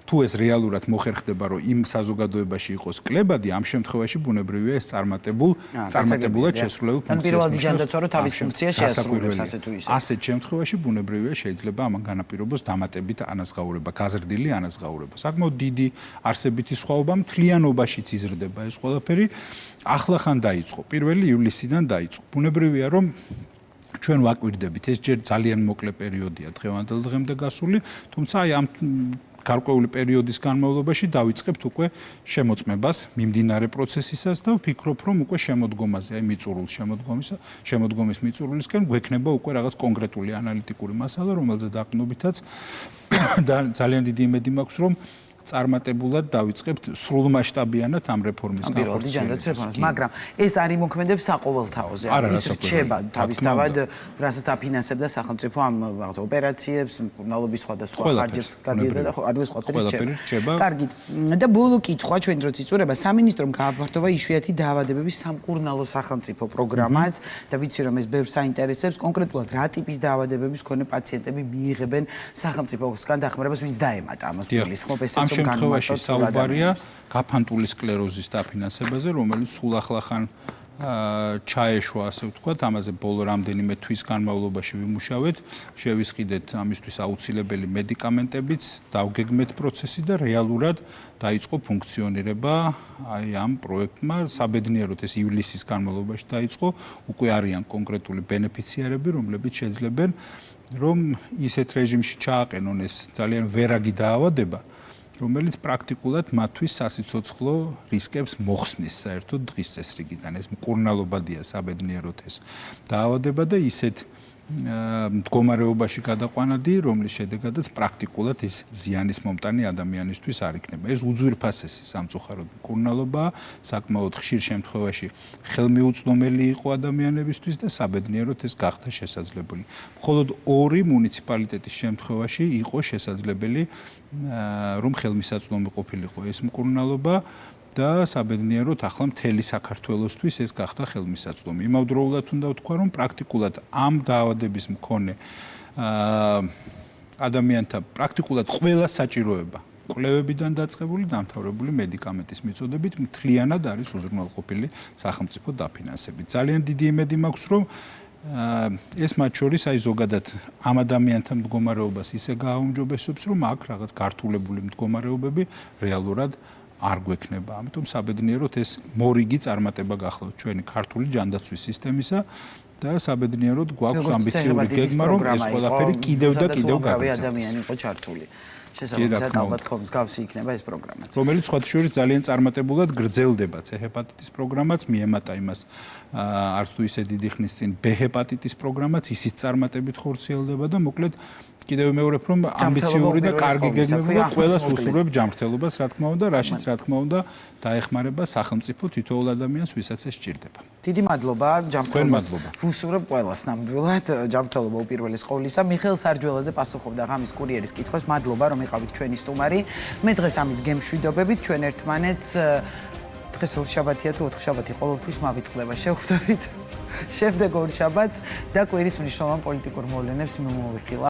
თუ ეს რეალურად მოხერხდება, რომ იმ საზოგადოებაში იყოს კლებადი, ამ შემთხვევაში ბუნებრივია ეს წარმატებულად შესრულებულ ფუნქციას. პირველადი ჯანდაცვა რო თავის ფუნქციას შეასრულებს ასე თუ ისე. ასეთ შემთხვევაში ბუნებრივია შეიძლება ამან განაპირობოს დამატებით ანაზღაურება, გაზრდილი ანაზღაურება. საკმაოდ დიდი არსებითი სხვაობა მთლიანობაშიც იზრდება ეს ყველაფერი. ახლახან დაიწყო, 1 ივლისიდან დაიწყო. ბუნებრივია რომ ჩვენ ვაკვირდებით, ეს ჯერ ძალიან მოკლე პერიოდია დღევანდელ დღემდე გასული, თუმცა აი ამ გარკვეული პერიოდის განმავლობაში დავიწყებთ უკვე შემოწმებას მიმდინარე პროცესისას და ვფიქრობ, რომ უკვე შემოდგომაზე, აი შემოდგომის მიწურულისკენ გვექნება უკვე რაღაც კონკრეტული ანალიტიკური მასალა, რომელზეც დაყრდნობითაც და ძალიან დიდი იმედი მაქვს, რომ წარმატებულად დავიწყებთ სრულმასშტაბიანად ამ რეფორმის განხორციელებას. მაგრამ ეს არის მოქმედებს საყოველთაოზე. ის რჩება თავისთავად, რასაც აფინანსებდა სახელმწიფო ამ რაღაც ოპერაციებს, მკურნალობის სხვადასხვა ხარჯებს გადიედა და არის სხვადასხვა რჩება. კარგით. და ბოლო კითხვა ჩვენ დროც იწურება სამინისტრომ გააფართოვა იშვიათი დაავადებების სამკურნალო სახელმწიფო პროგრამაც და ვიცი რომ ეს ბევრს საინტერესებს კონკრეტულად რა ტიპის დაავადებების მქონე პაციენტები მიიღებენ სახელმწიფოსგან დახმარებას ვინც დაემატა ამას გულისხმობ ესეც ამ შემთხვევაში საუბარია გაფანტული სკლეროზის დაფინანსებაზე, რომელიც სულ ახლახან ჩაეშვა, ასე ვთქვათ, ამაზე ბოლო რამდენიმე თვის განმავლობაში ვიმუშავეთ, შევისყიდეთ ამისთვის აუცილებელი მედიკამენტებიც, დავგეგმეთ პროცესი და რეალურად დაიწყო ფუნქციონირება აი ამ პროექტმა, საბედნიეროდ ეს ივლისის განმავლობაში დაიწყო, უკვე არიან კონკრეტული ბენეფიციარები, რომლებიც შეძლებენ რომ ისეთ რეჟიმში ჩააყენონ ეს ძალიან ვერაგი დაავადება, რომელიც პრაქტიკულად მათთვის სასიცოცხლო რისკებს მოხსნის საერთოდ დღის წესრიგიდან. ეს მკურნალობადია საბედნიეროდ ეს დაავადება და ისეთ მდგომარეობაში გადაყვანადი, რომლის შედეგადაც პრაქტიკულად ის ზიანის მომტანი ადამიანისთვის არ იქნება. ეს უძვირფასესი სამწუხაროდ მკურნალობაა, საკმაოდ ხშირ შემთხვევაში ხელმიუწვდომელი იყო ადამიანებისთვის და საბედნიეროდ ეს გახდა შესაძლებელი. მხოლოდ 2 მუნიციპალიტეტის შემთხვევაში იყო შესაძლებელი რომ ხელმისაწვდომი ყოფილიყო ეს მკურნალობა და საბედნიეროდ ახლა მთელი საქართველოსთვის ეს გახდა ხელმისაწვდომი. იმავდროულად უნდა ვთქვა, რომ პრაქტიკულად ამ დაავადების მქონე ადამიანთა პრაქტიკულად ყველა საჭიროება კვლევებიდან დაწყებული დამთავრებული მედიკამენტის მიწოდებით მთლიანად არის უზრუნველყოფილი სახელმწიფო დაფინანსებით. ძალიან დიდი იმედი მაქვს, რომ ეს მათ შორის აი ზოგადად ამ ადამიანთა მდგომარეობას ისე გააუმჯობესებს, რომ აქ რაღაც გართულებული მდგომარეობები რეალურად არ გვექნება. ამიტომ საბედნიეროდ ეს მორიგი წარმატება გახლავთ ჩვენი ქართული ჯანდაცვის სისტემისა და საბედნიეროდ გვაქვს ამბიციური გეგმა, რომ ეს ყველაფერი კიდევ და კიდევ გაგრძელდეს. ადამიანი იყო ჩართული. შესაბამისად ალბათ ხომ მსგავსი იქნება ეს პროგრამაც. რომელიც სხვათა შორის ძალიან წარმატებულად გრძელდება. C ჰეპატიტის პროგრამაც მიემატა იმას არც თუ ისე დიდი ხნის წინ B ჰეპატიტის პროგრამაც ისიც წარმატებით ხორციელდება და მოკლედ კიდევ მეორებ რომ ამბიციური და კარგი გეგმები და ყველას უსურვებ ჯანმრთელობას, რა თქმა უნდა, რაშიც რა თქმა უნდა დაეხმარება სახელმწიფო თითოეულ ადამიანს, ვისაც ეს სჭირდება. დიდი მადლობა ჯანმრთელობას. ვუსურვებ ყველას ნამდვილად ჯანმრთელობა უპირველეს ყოვლისა. მიხეილ სარჯველაძე პასუხობდა ღამის კურიერის კითხვას. მადლობა რომ იყავით ჩვენი სტუმარი. მე დღეს ამით გემშვიდობებით ჩვენ ერთმანეთს დღეს ორშაბათია თუ ოთხშაბათი ყოველთვის მავიწყდება. შევხვდებით შემდეგ ორშაბათს და კვირის მნიშვნელოვან პოლიტიკურ მოვლენებს მიმოვიხილავთ.